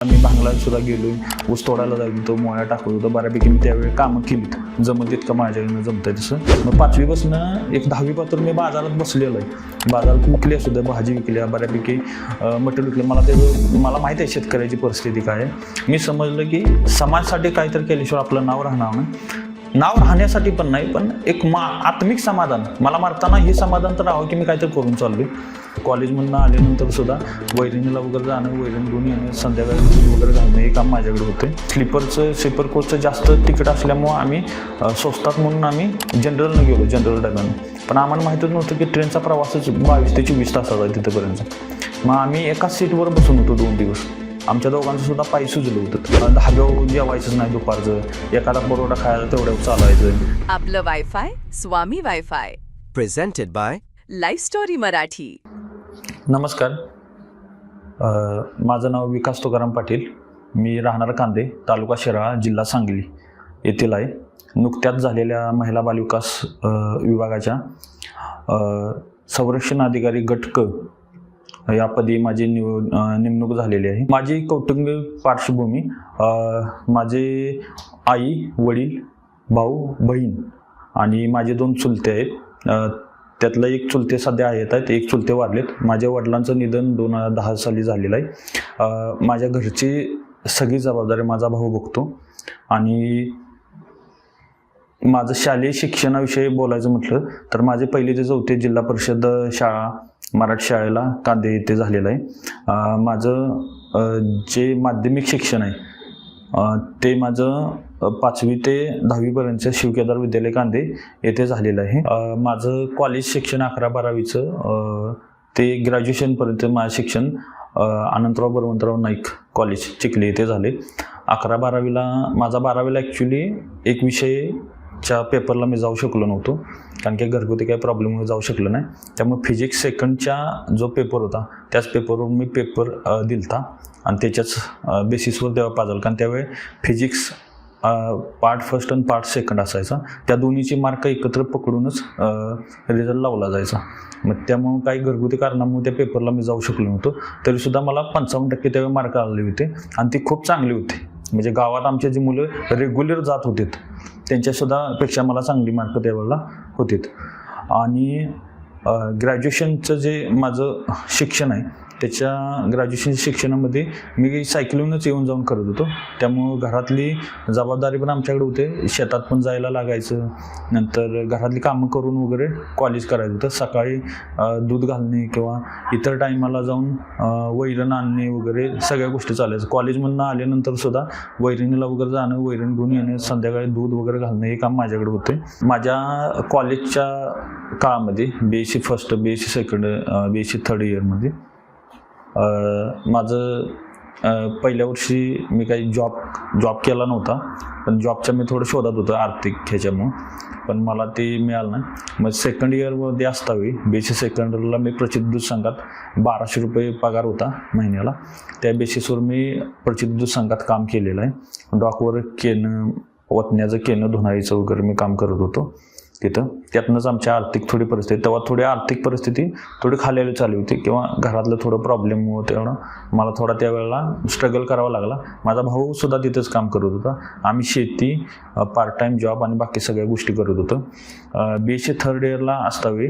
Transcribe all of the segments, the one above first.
मी भांगलाला सुद्धा गेलो, ऊस तोडायला जायचो होतो, मोळ्या टाकत होतो, बऱ्यापैकी मी त्यावेळी कामं केलीत, जमत इतकं माझ्याकडनं जमतंय तसं. मग 5वीपासून एक 10वीपासून मी बाजारात बसलेलो आहे. बाजारात विकल्या सुद्धा, भाजी विकल्या, बऱ्यापैकी मटेरियल विकलं. मला माहीत आहे शेतकऱ्याची परिस्थिती काय आहे. मी समजलं की समाजासाठी काहीतरी केल्याशिवाय आपलं नाव राहणार नाही. नाव राहण्यासाठी पण नाही, पण एक आत्मिक समाधान मला मारताना हे समाधान तर राहावं की मी काहीतरी करून चाललोय. कॉलेजमधून आल्यानंतर सुद्धा वैरणीला वगैरे जाणं, वैरण घेऊन येणं, संध्याकाळी दूध वगैरे घालणं हे काम माझ्याकडे होते. स्लीपर कोचचं जास्त तिकीट असल्यामुळं आम्ही स्वस्तात म्हणून आम्ही जनरलनं गेलो, जनरल डब्यानं. पण आम्हाला माहीतच नव्हतं की ट्रेनचा प्रवासच 22 ते 24 तासाचा आहे तिथंपर्यंत. मग आम्ही एकाच सीटवर बसून होतो 2 दिवस. आमच्या दोघांचं सुद्धा पाय सुजलं होतं. धाब्यावर जेवायचंच नाही दुपारचं, एखादा परोठा खायला तेवढ्यावर चालायचं. आपलं वायफाय स्वामी wifi presented bye life story Marathi. नमस्कार, माझं नाव विकास तुकाराम पाटील. मी राहणार कांदे, तालुका शिराळा, जिल्हा सांगली येथील आहे. नुकत्याच झालेल्या महिला बालविकास विभागाच्या संरक्षण अधिकारी गट क यापदी माझी नेमणूक झालेली आहे. माझी कौटुंबिक पार्श्वभूमी, माझे आई, वडील, भाऊ, बहीण आणि माझे 2 चुलते आहेत. त्यातलं एक चुलते सध्या आहेत, एक चुलते वारलेत. माझ्या वडिलांचं निधन 2010 साली झालेलं आहे. माझ्या घरची सगळी जबाबदारी माझा भाऊ बघतो. आणि माझं शालेय शिक्षणाविषयी बोलायचं म्हटलं तर माझे 1ली ते 4थी जिल्हा परिषद शाळा मराठी शाळेला कांदे येथे झालेलं आहे. माझं जे माध्यमिक शिक्षण आहे ते माझं 5वी ते 10वीपर्यंत शिवकेदार विद्यालय कांदे येथे झालेलं आहे. माझं कॉलेज शिक्षण 11-12वीचं ते ग्रॅज्युएशनपर्यंत माझं शिक्षण अनंतराव बळवंतराव नाईक कॉलेज चिखली येथे झाले. 12वीला ॲक्च्युली एक विषयच्या पेपरला मी जाऊ शकलो नव्हतो, कारण की घरगुती काही प्रॉब्लेममुळे जाऊ शकलो नाही. त्यामुळे फिजिक्स सेकंडचा जो पेपर होता त्याच पेपरवर मी पेपर दिलता आणि त्याच्याच बेसिसवर तेव्हा पाजल, कारण त्यावेळी फिजिक्स पार्ट फर्स्ट आणि पार्ट सेकंड असायचा. त्या दोन्हीची मार्क एकत्र पकडूनच रिझल्ट लावला जायचा. मग त्यामुळं काही घरगुती कारणामुळे त्या पेपरला मी जाऊ शकलो नव्हतो. तरीसुद्धा मला 55% त्यावेळी मार्क आले होते आणि ती खूप चांगली होती. म्हणजे गावात आमचे जी मुलं रेग्युलर जात होते त्यांच्यासुद्धा पेक्षा मला चांगली मार्क त्यावेळेला होते. आणि ग्रॅज्युएशनचं जे माझं शिक्षण आहे त्याच्या ग्रॅज्युएशन शिक्षणामध्ये मी सायकलीनच येऊन जाऊन करत होतो. त्यामुळं घरातली जबाबदारी पण आमच्याकडे होते. शेतात पण जायला लागायचं, नंतर घरातली कामं करून वगैरे कॉलेज करायचं होतं. सकाळी दूध घालणे किंवा इतर टायमाला जाऊन वैरण आणणे वगैरे सगळ्या गोष्टी चालायचं. कॉलेजमधून आल्यानंतर सुद्धा वैरणीला वगैरे जाणं, वैरण घेऊन येणं, संध्याकाळी दूध वगैरे घालणं हे काम माझ्याकडे होते. माझ्या कॉलेजच्या काळामध्ये BSc first, BSc second, BSc third इयरमध्ये माझं पहिल्या वर्षी मी काही जॉब केला नव्हता, पण जॉबच्या मी थोडं शोधात होतं आर्थिक ह्याच्यामुळं, पण मला ते मिळालं नाही. मग सेकंड इयरमध्ये असतावी BSc सेकंडला मी प्रचित दूध संघात 1200 रुपये पगार होता महिन्याला. त्या बेसिसवर मी प्रचित दूध संघात काम केलेलं आहे. डॉकवर केनं, वतण्याचं केनं धुणाईचं वगैरे मी काम करत होतो तिथं. त्यातनंच आमची आर्थिक थोडी परिस्थिती, तेव्हा थोडी आर्थिक परिस्थिती थोडी खाल्याला चालू होती किंवा घरातलं थोडं प्रॉब्लेम होतं, तेवढं मला थोडा त्यावेळेला स्ट्रगल करावा लागला. माझा भाऊ सुद्धा तिथंच काम करत होता. आम्ही शेती, पार्ट टाईम जॉब आणि बाकी सगळ्या गोष्टी करत होतो. BSc थर्ड इयरला असतावे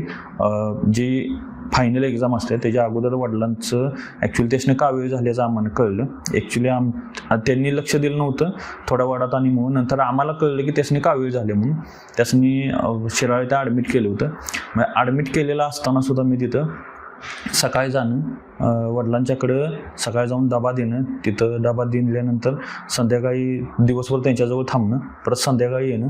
जी फायनल एक्झाम असते त्याच्या अगोदर वडिलांचं ॲक्च्युली त्याने का वेळ झाल्याचं आम्हाला कळलं. ॲक्च्युली त्यांनी लक्ष दिलं नव्हतं थोड्या वाढात, आणि म्हणून नंतर आम्हाला कळलं की त्याने का वेळ झाले म्हणून त्यासनी शिराळा इथं ॲडमिट केलं होतं. मग ॲडमिट केलेलं असताना सुद्धा मी तिथं सकाळी जाणं, वडिलांच्याकडं सकाळी जाऊन डबा देणं, तिथं डबा दिल्यानंतर संध्याकाळी दिवसभर त्यांच्याजवळ थांबणं, परत संध्याकाळी येणं,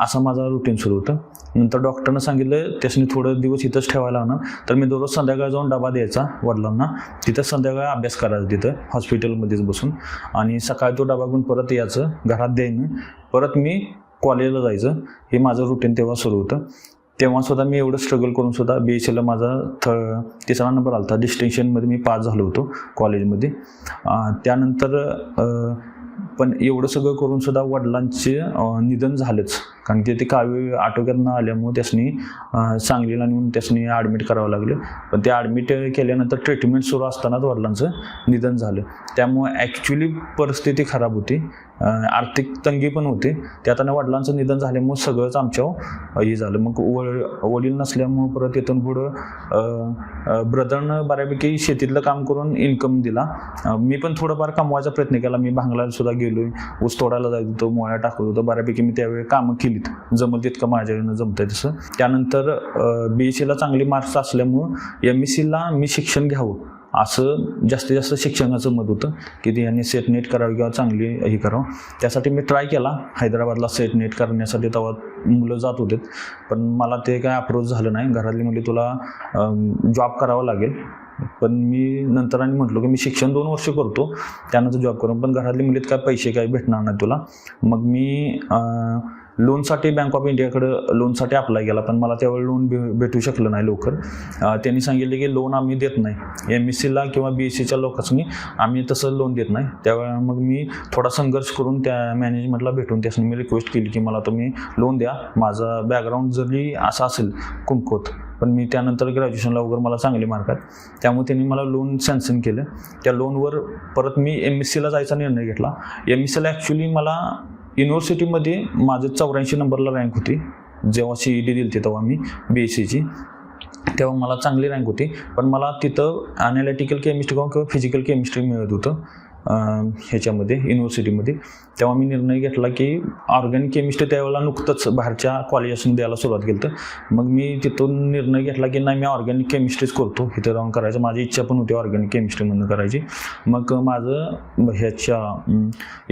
असं माझं रुटीन सुरू होतं. नंतर डॉक्टरनं सांगितलं त्यासनी थोडं दिवस इथंच ठेवायला लागणार, तर मी दररोज संध्याकाळी जाऊन डबा द्यायचा वडिलांना. तिथं संध्याकाळी अभ्यास करायचा तिथं हॉस्पिटलमध्येच बसून, आणि सकाळी तो डबा घेऊन परत यायचं, घरात द्यायनं, परत मी कॉलेजला जायचं. हे माझं रुटीन तेव्हा सुरू होतं. तेव्हासुद्धा मी एवढं स्ट्रगल करून सुद्धा BScला माझा 3रा नंबर आला होता. डिस्टिंक्शनमध्ये मी पास झालो होतो कॉलेजमध्ये. त्यानंतर पण एवढं सगळं करून सुद्धा वडिलांचे निधन झालंच, कारण की ते कावी आटोक्यात न आल्यामुळे त्यासनी सांगलीला नेऊन त्यासनी ॲडमिट करावं लागलं. पण ते ॲडमिट केल्यानंतर ट्रीटमेंट सुरू असतानाच वडिलांचं निधन झालं. त्यामुळे ॲक्च्युली परिस्थिती खराब होती, आर्थिक तंगी पण होती. त्यात वडिलांचं निधन झाल्यामुळे सगळंच आमच्यावर हे झालं. मग वडील नसल्यामुळं परत इथून पुढं ब्रदरनं बऱ्यापैकी शेतीतलं काम करून इन्कम दिला. मी पण थोडंफार कमवायचा प्रयत्न केला. मी भांगलाला सुद्धा गेलोय, ऊस तोडायला जायचं होतं, मोळ्या टाकत होतं. बऱ्यापैकी मी त्यावेळी कामं केलीत, जमल तितकं माझ्याकडनं जमतंय तसं. त्यानंतर BSc ला चांगले मार्क्स असल्यामुळं MSc ला मी शिक्षण घ्यावं असं जास्तीत जास्त शिक्षकाचं मत होतं की यांनी सेट नेट करावी किंवा चांगली हे करावं. त्यासाठी मी ट्राय केला हैदराबादला सेट नेट करण्यासाठी. तेव्हा मुलं जात होते, पण मला ते काय अप्रोच झालं नाही. घरातली म्हणजे तुला जॉब करावा लागेल. पण मी नंतर आणि म्हटलो की मी शिक्षण 2 वर्ष करतो, त्यानंतर जॉब करून. पण घरातली मुलीत काय पैसे काय भेटणार नाही तुला. मग मी लोनसाठी बँक ऑफ इंडियाकडं लोनसाठी अप्लाय केला, पण मला त्यावेळी लोन भेटू शकलं नाही लवकर. त्यांनी सांगितले की लोन आम्ही देत नाही, MSc ला किंवा BScच्या लोकांनी आम्ही तसं लोन देत नाही. त्यावेळेला मग मी थोडा संघर्ष करून त्या मॅनेजमेंटला भेटून त्यासनी मी रिक्वेस्ट केली की मला तुम्ही लोन द्या. माझा बॅकग्राऊंड जरी असा असेल कुमकुवत, पण मी त्यानंतर ग्रॅज्युएशनला वगैरे मला चांगले मार्क आहेत, त्यामुळे त्यांनी मला लोन सँक्शन केलं. त्या लोनवर परत मी MSc ला जायचा निर्णय घेतला. MSc ला ॲक्च्युली मला युनिव्हर्सिटीमध्ये माझं 84 नंबरला रँक होती. जेव्हा CET दिली तेव्हा मी BScची, तेव्हा मला चांगली रँक होती. पण मला तिथं ॲनालिटिकल केमिस्ट्री किंवा फिजिकल केमिस्ट्री मिळत होतं ह्याच्यामध्ये युनिव्हर्सिटीमध्ये. तेव्हा मी निर्णय घेतला की ऑर्गॅनिक केमिस्ट्री त्यावेळेला नुकतंच बाहेरच्या कॉलेजातून द्यायला सुरुवात केली. मग मी तिथून निर्णय घेतला की नाही, मी ऑर्गॅनिक केमिस्ट्रीच करतो, इथं राहून करायचं. माझी इच्छा पण होती ऑर्गॅनिक केमिस्ट्रीमधून करायची. मग माझं ह्याच्या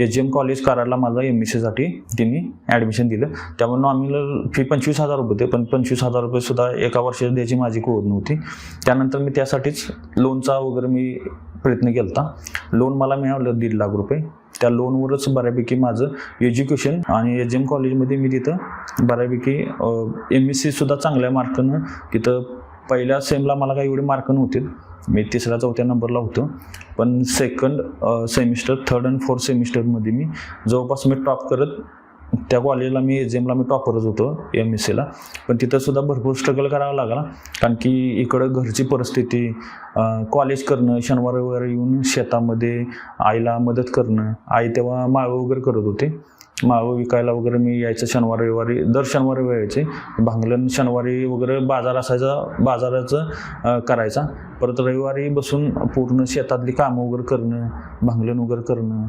HM कॉलेज कराडला माझं MScसाठी त्यांनी ॲडमिशन दिलं. त्यामुळे नॉमिनल फी 25,000 रुपये होते, पण 25,000 रुपये सुद्धा एका वर्षात द्यायची माझी कुवत नव्हती. त्यानंतर मी त्यासाठीच लोनचा वगैरे मी प्रयत्न केला. लोन मला मिळालं 1.5 लाख रुपये. त्या लोनवरच बऱ्यापैकी माझं एज्युकेशन आणि HM कॉलेजमध्ये मी तिथं बऱ्यापैकी MSc सुद्धा चांगल्या मार्कानं तिथं पहिल्या सेमला मला काही एवढे मार्क नव्हते. मी 3ऱ्या-4थ्या नंबरला होतो. पण सेकंड सेमिस्टर, 3rd आणि 4th सेमिस्टरमध्ये मी जवळपास मी टॉप करत त्या कॉलेजला मी HMला मी टॉपरच होतो MSc ला. पण तिथं सुद्धा भरपूर स्ट्रगल करावा लागला, कारण की इकडं घरची परिस्थिती, कॉलेज करणं, शनिवार रविवारी येऊन शेतामध्ये आईला मदत करणं. आई तेव्हा माळव वगैरे करत होते, माळव विकायला वगैरे मी यायचं शनिवार रविवारी. दर शनिवार रविवारी यायचे. भांगलन शनिवारी वगैरे बाजार असायचा, बाजाराचं करायचा. परत रविवारी बसून पूर्ण शेतातली कामं वगैरे करणं, भांगलन वगैरे करणं,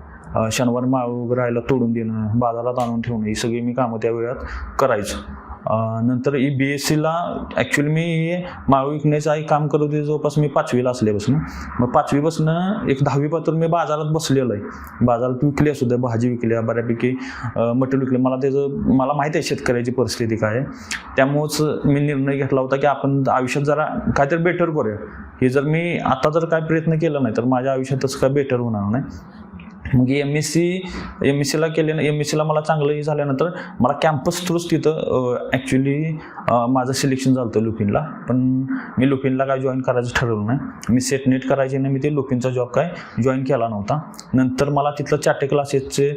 शनिवारी माळ वगैरे राहायला तोडून देणं, बाजारात आणून ठेवणं, ही सगळी मी कामं त्या वेळात करायचो. नंतर BScला ॲक्च्युली मी माळ विकण्याचं काम करत होते जवळपास मी 5वीला असल्यापासून. मग 5वीपासून एक 10वी पासून मी बाजारात बसलेलो आहे. बाजारात विकल्या सुद्धा, भाजी विकल्या, बऱ्यापैकी मटेरियल विकले. मला माहीत आहे शेतकऱ्याची परिस्थिती काय आहे. त्यामुळंच मी निर्णय घेतला होता की आपण आयुष्यात जरा काहीतरी बेटर करूया. हे जर मी आता जर काय प्रयत्न केला नाही तर माझ्या आयुष्यात तसं काय बेटर होणार नाही. मग MScला केल्यानं MScला मला चांगलं झाल्यानंतर मला कॅम्पस थ्रूच तिथं ॲक्च्युली माझं सिलेक्शन झालं होतं लुपिनला. पण मी लुपिनला काय जॉईन करायचं ठरवलं नाही. मी सेट नेट करायचे नाही, मी ते लुपिनचा जॉब काय जॉईन केला नव्हता. नंतर मला तिथलं चार्टे क्लासेसचे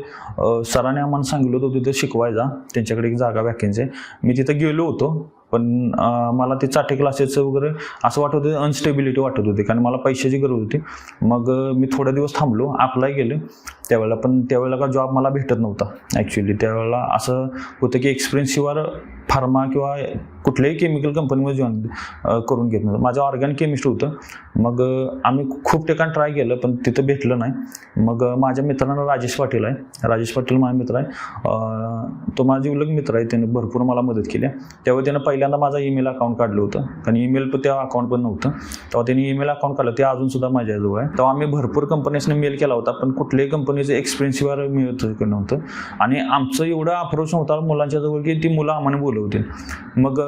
सरांनी आम्हाला सांगितलं होतं तिथं शिकवायचा, त्यांच्याकडे एक जागा वॅकेन्सी आहे. मी तिथं गेलो होतो, पण मला ते चार्टे क्लासेसचं वगैरे असं वाटत होतं, अनस्टेबिलिटी वाटत होती, कारण मला पैशाची गरज होती. मग मी थोडे दिवस थांबलो, अप्लाय केले त्यावेळेला. पण त्यावेळेला का जॉब मला भेटत नव्हता ॲक्च्युली. त्यावेळेला असं होतं की एक्सपिरियन्सशिवाय फार्मा किंवा कुठल्याही केमिकल कंपनीमध्ये जॉईन करून घेत नव्हतं. माझं ऑर्गॅनिक केमिस्ट्री होतं. मग आम्ही खूप ठिकाणी ट्राय केलं, पण तिथं भेटलं नाही. मग माझ्या मित्रांना राजेश पाटील आहे, राजेश पाटील माझा मित्र आहे, तो माझा जिवलग मित्र आहे. त्याने भरपूर मला मदत केली. त्यावेळी त्यानं पहिल्यांदा माझा ईमेल अकाउंट काढलं होतं, कारण ईमेल पण त्या अकाउंट पण नव्हतं. तेव्हा त्यांनी ईमेल अकाउंट काढलं, ते अजूनसुद्धा माझ्याजवळ आहे. तेव्हा आम्ही भरपूर कंपनीजने मेल केला होता, पण कुठल्याही कंपनीचं एक्सपिरियन्सशिवाय मिळत नव्हतं. आणि आमचं एवढं अप्रोच नव्हता मुलांच्या जवळ की ती मुलं आम्हाला बोलवतील. मग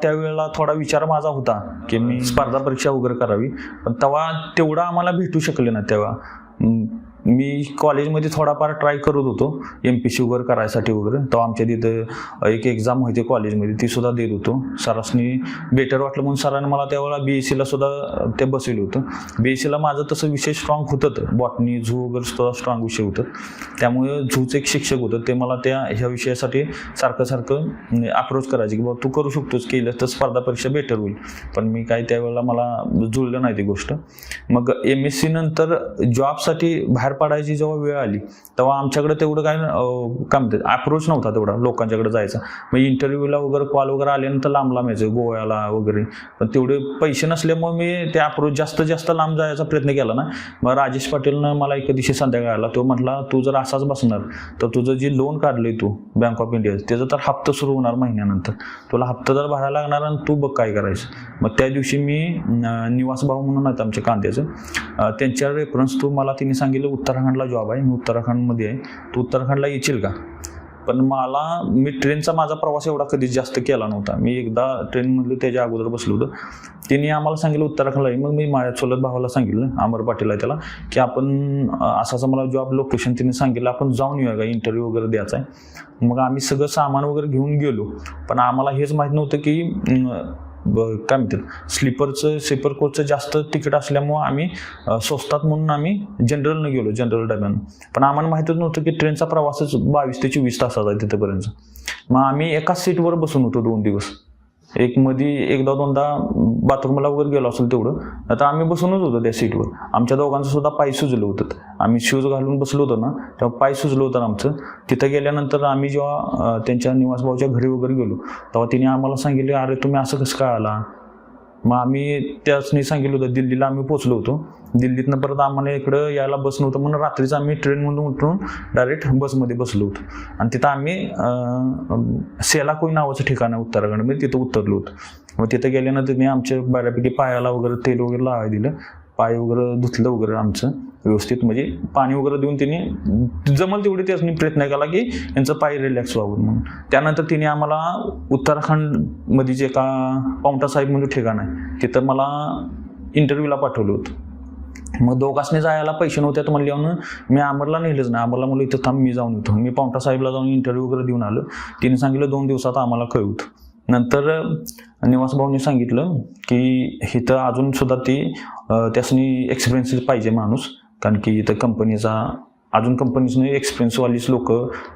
त्यावेळेला थोडा विचार माझा होता की मी स्पर्धा परीक्षा वगैरे करावी, पण तेव्हा तेवढा आम्हाला भेटू शकले ना. तेव्हा मी कॉलेजमध्ये थोडाफार ट्राय करत होतो MPC वगैरे करायसाठी वगैरे. तेव्हा आमच्या तिथं एक एक्झाम होती कॉलेजमध्ये, ती सुद्धा देत होतो. सरासनी बेटर वाटलं म्हणून सरांनी मला त्यावेळेला BSc ला सुद्धा ते बसवलं होतं. BSc ला माझं तसं विषय स्ट्रॉंग होतं, बॉटनी झू वगैरे सुद्धा स्ट्रॉंग विषय होतं. त्यामुळे झूचे एक शिक्षक होतं, ते मला ह्या विषयासाठी सारखं अप्रोच करायचे की बाबा तू करू शकतोस, केलं तर स्पर्धा परीक्षा बेटर होईल. पण मी काय त्यावेळेला मला जुळलं नाही ती गोष्ट. मग MSc नंतर जॉबसाठी बाहेर पडायची जेव्हा वेळ आली तेव्हा आमच्याकडे तेवढं काय म्हणतात अप्रोच नव्हता तेवढा लोकांच्याकडे जायचा. मग इंटरव्ह्यूला वगैरे कॉल वगैरे आल्यानंतर लांब यायचं गोव्याला वगैरे, पण तेवढे पैसे नसल्यामुळे मी ते अप्रोच जास्त लांब जायचा प्रयत्न केला ना. मग राजेश पाटीलनं मला एका दिवशी संध्याकाळी आला, तो म्हटला तू जर असाच बसणार तर तुझं जे लोन काढलंय तू बँक ऑफ इंडिया त्याचा तर हप्ता सुरू होणार महिन्यानंतर, तुला हप्ता जर भरायला लागणार आणि तू बघ काय करायचं. मग त्या दिवशी मी निवास भाऊ म्हणून आहेत आमच्या कांद्याचं, त्यांच्या रेफरन्स थ्रू मला तिने सांगितलं उत्तराखंडला जॉब आहे, मी उत्तराखंडमध्ये आहे, तू उत्तराखंडला येशील का. पण मी ट्रेनचा माझा प्रवास एवढा कधीच जास्त केला नव्हता. मी एकदा ट्रेनमधलं त्याच्या अगोदर बसलो होतो. तिने आम्हाला सांगितलं उत्तराखंडला आहे. मग मी माझ्या चुलत भावाला सांगितलं, अमर पाटील आहे त्याला, की आपण असा मला जॉब लोकेशन तिने सांगितलं, आपण जाऊन येऊया का, इंटरव्ह्यू वगैरे द्यायचा आहे. मग आम्ही सगळं सामान वगैरे घेऊन गेलो. पण आम्हाला हेच माहीत नव्हतं की काय म्हणतात स्लीपर कोचचं जास्त तिकीट असल्यामुळं आम्ही स्वस्तात म्हणून आम्ही जनरलनं गेलो, जनरल डब्यानं. पण आम्हाला माहीतच नव्हतं की ट्रेनचा प्रवासच 22 ते 24 तासाचा आहे तिथपर्यंत. मग आम्ही एकाच सीटवर बसून होतो 2 दिवस. एकदा दोनदा बाथरूमला वगैरे गेलो असेल तेवढं, आता आम्ही बसूनच होतो त्या सीटवर. आमच्या दोघांचं सुद्धा पाय सुजलं होतं. आम्ही शूज घालून बसलो होतो ना तेव्हा पाय सुजलं होतं आमचं. तिथं गेल्यानंतर आम्ही जेव्हा त्यांच्या निवासभाऊच्या घरी वगैरे गेलो तेव्हा तिने आम्हाला सांगितले, अरे तुम्ही असं कसं काय आला. मग आम्ही त्याचनी सांगितलं होतं दिल्लीला आम्ही पोचलो होतो. दिल्लीतनं परत आम्हाला इकडं यायला बस नव्हतं म्हणून रात्रीच आम्ही ट्रेनमधून उतरून डायरेक्ट बसमध्ये बसलो होतो. आणि तिथं आम्ही सेलाकोई नावाचं ठिकाण आहे उत्तराखंडमध्ये, तिथं उतरलो होतो. मग तिथं गेल्यानंतर मी आमच्या बऱ्यापैकी पायाला वगैरे तेल वगैरे लावायला दिलं, पाय वगैरे धुतलं वगैरे आमचं व्यवस्थित, म्हणजे पाणी वगैरे देऊन तिने जमल तेवढी त्याने प्रयत्न केला की यांचं पाय रिलॅक्स व्हावं म्हणून. त्यानंतर तिने आम्हाला उत्तराखंडमध्ये जे का पावटा साहेब म्हणजे ठिकाण आहे तिथं मला इंटरव्ह्यूला पाठवलं होतं. मग दोघांनी जायला पैसे नव्हते तर म्हणल्यावर मी अमरला नेलंच नाही. अमरला म्हणलं इथं थांब, मी जाऊन येतो. मी पावटा साहेबला जाऊन इंटरव्ह्यू वगैरे देऊन आलो. तिने सांगितलं 2 दिवसात आम्हाला कळवतं. नंतर निवास भाऊनी सांगितलं की इथं अजून सुद्धा त्यासनी एक्सपिरियन्स पाहिजे माणूस, कारण की इथं अजून कंपनीजने एक्सपिरियन्सवालीच लोक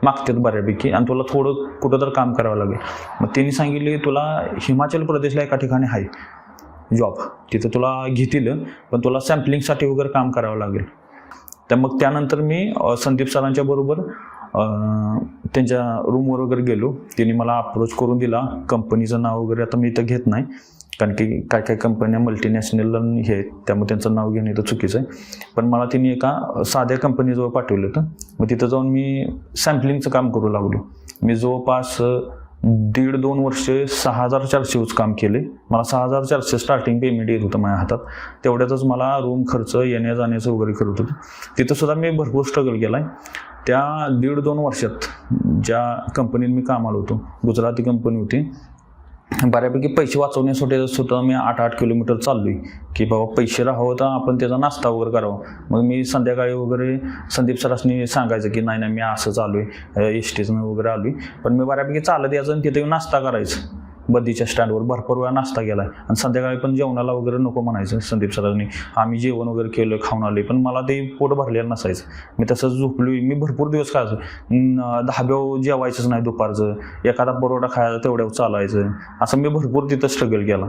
मागतात बऱ्यापैकी, आणि तुला थोडं कुठं तर काम करावं लागेल. मग त्यांनी सांगितले तुला हिमाचल प्रदेशला एका ठिकाणी आहे जॉब, तिथं तुला घेतील, पण तुला सॅम्पलिंगसाठी वगैरे काम करावं लागेल. तर मग त्यानंतर मी संदीप सरांच्या बरोबर त्यांच्या रूमवर वगैरे गेलो. त्यांनी मला अप्रोच करून दिला. कंपनीचं नाव वगैरे आता मी इथं घेत नाही, कारण की काय कंपन्या मल्टीनॅशनल हे आहेत, त्यामुळे त्यांचं नाव घेणं इथं चुकीचं आहे. पण मला त्यांनी एका साध्या कंपनीजवळ पाठवलं होतं. मग तिथं जाऊन मी सॅम्पलिंगचं काम करू लागलो. मी जवळपास 1.5-2 वर्ष 6,400 काम केले. मला 6,400 स्टार्टिंग पेमेंट येत होतं माझ्या हातात. तेवढ्यातच मला रूम खर्च येण्या जाण्याचं वगैरे करत होतं. तिथं सुद्धा मी भरपूर स्ट्रगल केला आहे. त्या 1.5-2 वर्षात ज्या कंपनीत मी कामाला होतो, गुजराती कंपनी होती, बऱ्यापैकी पैसे वाचवण्यासाठी सुद्धा मी 8-8 किलोमीटर चाललोय की बाबा पैसे राहावं तर आपण त्याचा नाश्ता वगैरे करावा. मग मी संध्याकाळी वगैरे संदीप सरांनी सांगायचं की नाही मी असं चाललोय, एसटीजनं वगैरे आलोय. पण मी बऱ्यापैकी चालत यायचं आणि तिथे नाश्ता करायचं. बदीच्या स्टँडवर भरपूर वेळा नाश्ता केला आहे. आणि संध्याकाळी पण जेवणाला वगैरे नको म्हणायचं संदीप सरांनी. आम्ही जेवण वगैरे केलं, खाऊन आले, पण मला ते पोट भरलेलं नसायचं. मी तसंच झोपलोय. मी भरपूर दिवस खायचो, धाब्यावर जेवायचंच नाही दुपारचं, एखादा परोठा खायचा तेवढ्यावर चालायचं. असं मी भरपूर तिथं स्ट्रगल केला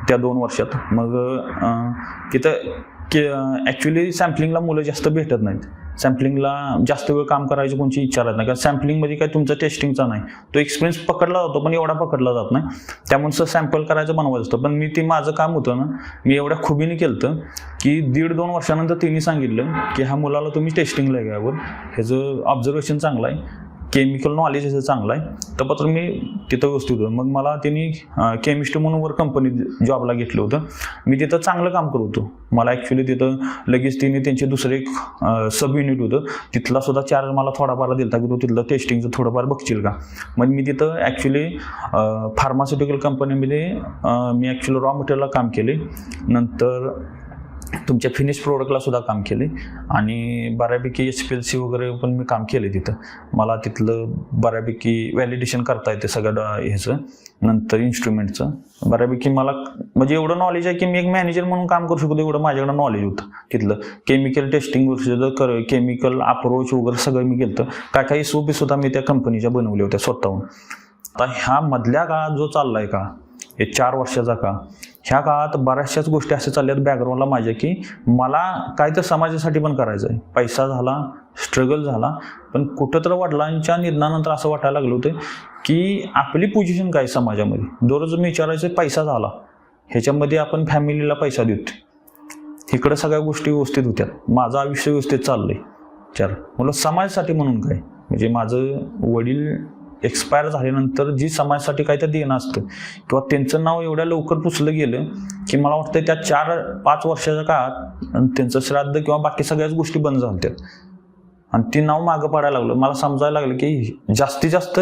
त्या 2 वर्षात. मग तिथं ॲक्च्युली सॅम्पलिंगला मुलं जास्त भेटत नाहीत. सॅम्पलिंगला जास्त वेळ काम करायची कोणची इच्छा राहत नाही, कारण सॅम्पलिंगमध्ये काय तुमचं टेस्टिंगचा नाही, तो एक्सपिरियन्स पकडला जातो पण एवढा पकडला जात नाही. त्यामुळे सॅम्पल करायचं बनवायचं असतं. पण ते माझं काम होतं ना, मी एवढ्या खुबीने केलं की 1.5-2 वर्षानंतर तिने सांगितलं की ह्या मुलाला तुम्ही टेस्टिंगला घ्यावर, ह्याचं ऑब्झर्वेशन चांगलं आहे, केमिकल नॉलेज ह्याचं चांगलं आहे. तर पत्र मी तिथं व्यवस्थित होतो. मग मला त्यांनी केमिस्ट्री म्हणून वर कंपनीत जॉबला घेतलं होतं. मी तिथं चांगलं काम करत होतो. मला ॲक्च्युली तिथं लगेच तिने त्यांचे दुसरे एक सब युनिट होतं, तिथला सुद्धा चार्ज मला थोडाफार दिला की तू तिथलं टेस्टिंगचं थोडंफार बघशील का. मग मी तिथं ॲक्च्युली फार्मास्युटिकल कंपनीमध्ये मी ॲक्च्युली रॉ मटेरियलला काम केले. नंतर तुमच्या फिनिश प्रोडक्टला सुद्धा काम केले आणि बऱ्यापैकी HPLC वगैरे पण मी काम केले तिथं. मला तिथलं बऱ्यापैकी व्हॅलिडेशन करता येते सगळं ह्याचं, नंतर इन्स्ट्रुमेंटचं बऱ्यापैकी मला म्हणजे एवढं नॉलेज आहे की मी एक मॅनेजर म्हणून काम करू शकतो, एवढं माझ्याकडे नॉलेज होतं तिथलं. केमिकल टेस्टिंग वगैरे केमिकल अप्रोच वगैरे सगळं मी केलं. काय SOP सुद्धा मी त्या कंपनीच्या बनवल्या होत्या स्वतःहून. आता ह्या मधल्या काळात जो चाललाय का, हे 4 वर्षाचा काळ, ह्या काळात बऱ्याचशाच गोष्टी अशा चालल्यात बॅकग्राऊंडला माझ्या की मला काय तर समाजासाठी पण करायचं आहे. पैसा झाला, स्ट्रगल झाला, पण कुठं तर वडिलांच्या निधनानंतर असं वाटायला लागलं होतं की आपली पोझिशन काय समाजामध्ये. दररोज मी विचारायचं पैसा झाला, ह्याच्यामध्ये आपण फॅमिलीला पैसा देतो, इकडं सगळ्या गोष्टी व्यवस्थित होत्या, माझं आयुष्य व्यवस्थित चाललंय. मला समाजासाठी म्हणून काय, म्हणजे माझं वडील एक्सपायर झाल्यानंतर जी समाजासाठी काय तर देणं असतं किंवा त्यांचं नाव एवढ्या लवकर पुसलं गेलं की मला वाटतं त्या 4-5 वर्षाच्या काळात त्यांचं श्राद्ध किंवा बाकी सगळ्याच गोष्टी बंद झाल्या आणि ती नाव मागं पडायला लागलं. मला समजायला लागलं की जास्तीत जास्त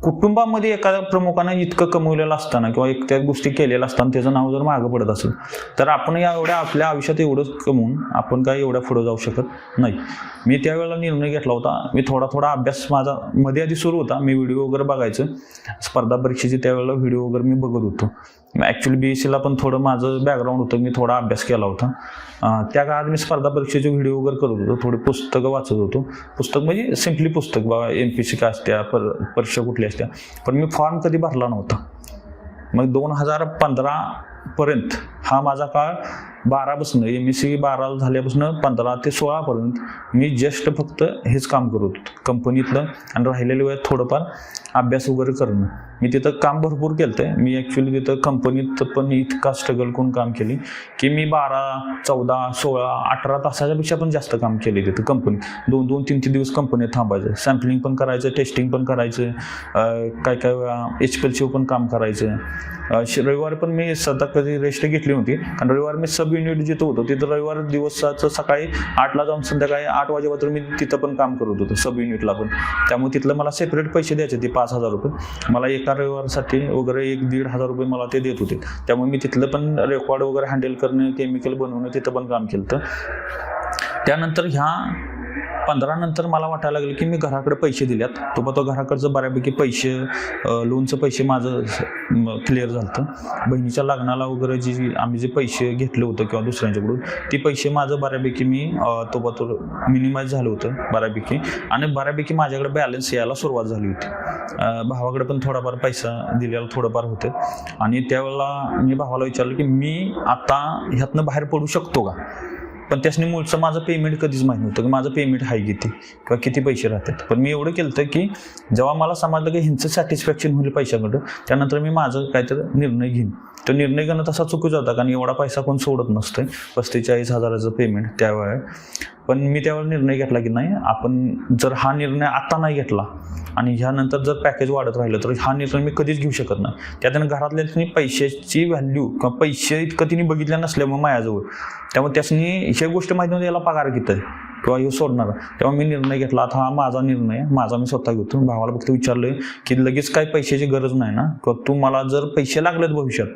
कुटुंबामध्ये एखाद्या प्रमुखानं इतकं कमवलेलं असताना किंवा एक त्या गोष्टी केलेल्या असताना त्याचं नाव जर मागं पडत असेल तर आपण एवढ्या आपल्या आयुष्यात एवढं कमवून आपण काय एवढ्या पुढे जाऊ शकत नाही. मी त्यावेळेला निर्णय घेतला होता. मी थोडा अभ्यास माझा मध्ये आधी सुरू होता. मी व्हिडिओ वगैरे बघायचं, स्पर्धा परीक्षेची त्यावेळेला व्हिडिओ वगैरे मी बघत होतो. ॲक्च्युली BScला पण थोडं माझं बॅकग्राऊंड होतं, मी थोडा अभ्यास केला होता. त्या काळात मी स्पर्धा परीक्षेचे व्हिडिओ वगैरे करत होतो, थोडी पुस्तकं वाचत होतो. पुस्तक म्हणजे सिम्पली पुस्तक, बाबा MPSC काय असत्या, परीक्षा कुठली असत्या, पण मी फॉर्म कधी भरला नव्हता. मग 2015 पर्यंत हा माझा काळ 12पासून MSc 12 झाल्यापासून 15 ते 16 पर्यंत मी जस्ट फक्त हेच काम करत होतो कंपनीतलं आणि राहिलेल्या वेळात थोडंफार अभ्यास वगैरे करणं. मी तिथं काम भरपूर केलं. मी ॲक्च्युली तिथं कंपनीत पण इतका स्ट्रगल करून काम केली की मी 12, 14, 16, 18 तासाच्या पेक्षा पण जास्त काम केले तिथं कंपनीत. 2-2, 3-3 दिवस कंपनीत थांबायचं, सॅम्पलिंग पण करायचं, टेस्टिंग पण करायचं, काय वेळा HPLC पण काम करायचं. रविवारी पण मी सतत कधी रेस्ट घेतली होती, कारण रविवार मी सब युनिट जिथं होतो तिथं रविवार दिवसाचं सकाळी 8ला जाऊन संध्याकाळी 8 वाजेपर्यंत मी तिथं पण काम करत होतो सब युनिटला पण. त्यामुळे तिथलं मला सेपरेट पैसे द्यायचे ते 5,000 रुपये. मला एका रविवारसाठी वगैरे 1,500 रुपये मला ते देत होते. त्यामुळे मी तिथलं पण रेकॉर्ड वगैरे हँडल करणं, केमिकल बनवणं तिथं पण काम केलं. त्यानंतर ह्या 15 नंतर मला वाटायला लागलं की मी घराकडे पैसे दिल्यात, तो घराकडचं बऱ्यापैकी पैसे, लोनचं पैसे माझं क्लिअर झालं. बहिणीच्या लग्नाला वगैरे आम्ही जे पैसे घेतले होतं किंवा दुसऱ्यांच्याकडून ती पैसे माझं बऱ्यापैकी मी तो मिनिमाइज झालं होतं बऱ्यापैकी, आणि बऱ्यापैकी माझ्याकडे बॅलन्स यायला सुरुवात झाली होती. भावाकडे पण थोडाफार पैसा दिलेला थोडंफार होतं आणि त्यावेळेला मी भावाला विचारलं की मी आता ह्यातनं बाहेर पडू शकतो का. पण त्यासनी मूळचं माझं पेमेंट कधीच माहीत नव्हतं की माझं पेमेंट आहे किती किंवा किती पैसे राहतात. पण मी एवढं केलं की जेव्हा मला समजलं की ह्यांचं सॅटिस्फॅक्शन होईल पैशाकडं, त्यानंतर मी माझं काहीतरी निर्णय घेईन. तो निर्णय घेणं तसा चुकीचा होता, कारण एवढा पैसा कोण सोडत नसतं, 45,000चं पेमेंट त्यावेळेस. पण मी त्यावेळेला निर्णय घेतला की नाही, आपण जर हा निर्णय आता नाही घेतला आणि ह्यानंतर जर पॅकेज वाढत राहिलं तर हा निर्णय मी कधीच घेऊ शकत नाही. त्यातून घरातल्या पैशाची व्हॅल्यू किंवा पैसे इतकं तिने बघितल्या नसल्यामुळे माझ्याजवळ, त्यामुळे त्यासनी ही गोष्ट माहिती नव्हती याला पगार किती आहे किंवा हे सोडणार. तेव्हा मी निर्णय घेतला, आता हा माझा निर्णय आहे, माझा मी स्वतः घेतो. भावाला फक्त विचारलं की लगेच काही पैशाची गरज नाही ना, किंवा तू मला जर पैसे लागलेत भविष्यात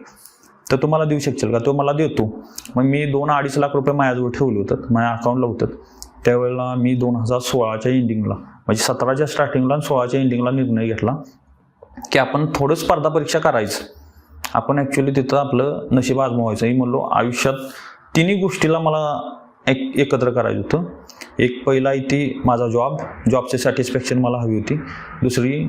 तर तू मला देऊ शकशील का. तो मला देतो. मग मी 2-2.5 लाख रुपये माझ्याजवळ ठेवले होतात, माझ्या अकाउंटला होतात. त्यावेळेला मी 2016च्या एंडिंगला, म्हणजे 17च्या स्टार्टिंगला आणि 16च्या एंडिंगला निर्णय घेतला की आपण थोडं स्पर्धा परीक्षा करायचं. आपण ॲक्च्युली तिथं आपलं नशीब आजमावायचं. मी म्हणलो आयुष्यात तिन्ही गोष्टीला मला एकत्र करायचं होतं. एक पहिला आहे ती माझा जॉबचे सॅटिस्फॅक्शन मला हवी होती. दुसरी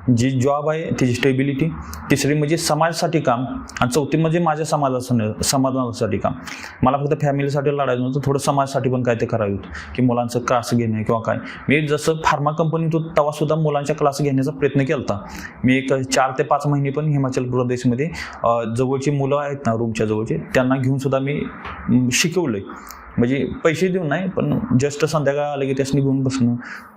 जी जॉब आहे त्याची स्टेबिलिटी. तिसरी म्हणजे समाजासाठी काम. आणि चौथी म्हणजे माझ्या समाजासाठी काम. मला फक्त फॅमिलीसाठी लढायचं नव्हतं, थोडं समाजासाठी पण काय ते करायचं होतं की मुलांचं क्लास घेणे किंवा काय. मी जसं फार्मा कंपनीत होतो तेव्हासुद्धा मुलांच्या क्लास घेण्याचा प्रयत्न केला होता. मी एक 4 ते 5 महिने पण हिमाचल प्रदेशमध्ये जवळची मुलं आहेत ना रूमच्या जवळचे, त्यांना घेऊन सुद्धा मी शिकवलं आहे. म्हणजे पैसे देऊन नाही, पण जस्ट संध्याकाळ आलं की त्यासनी घेऊन बसणं,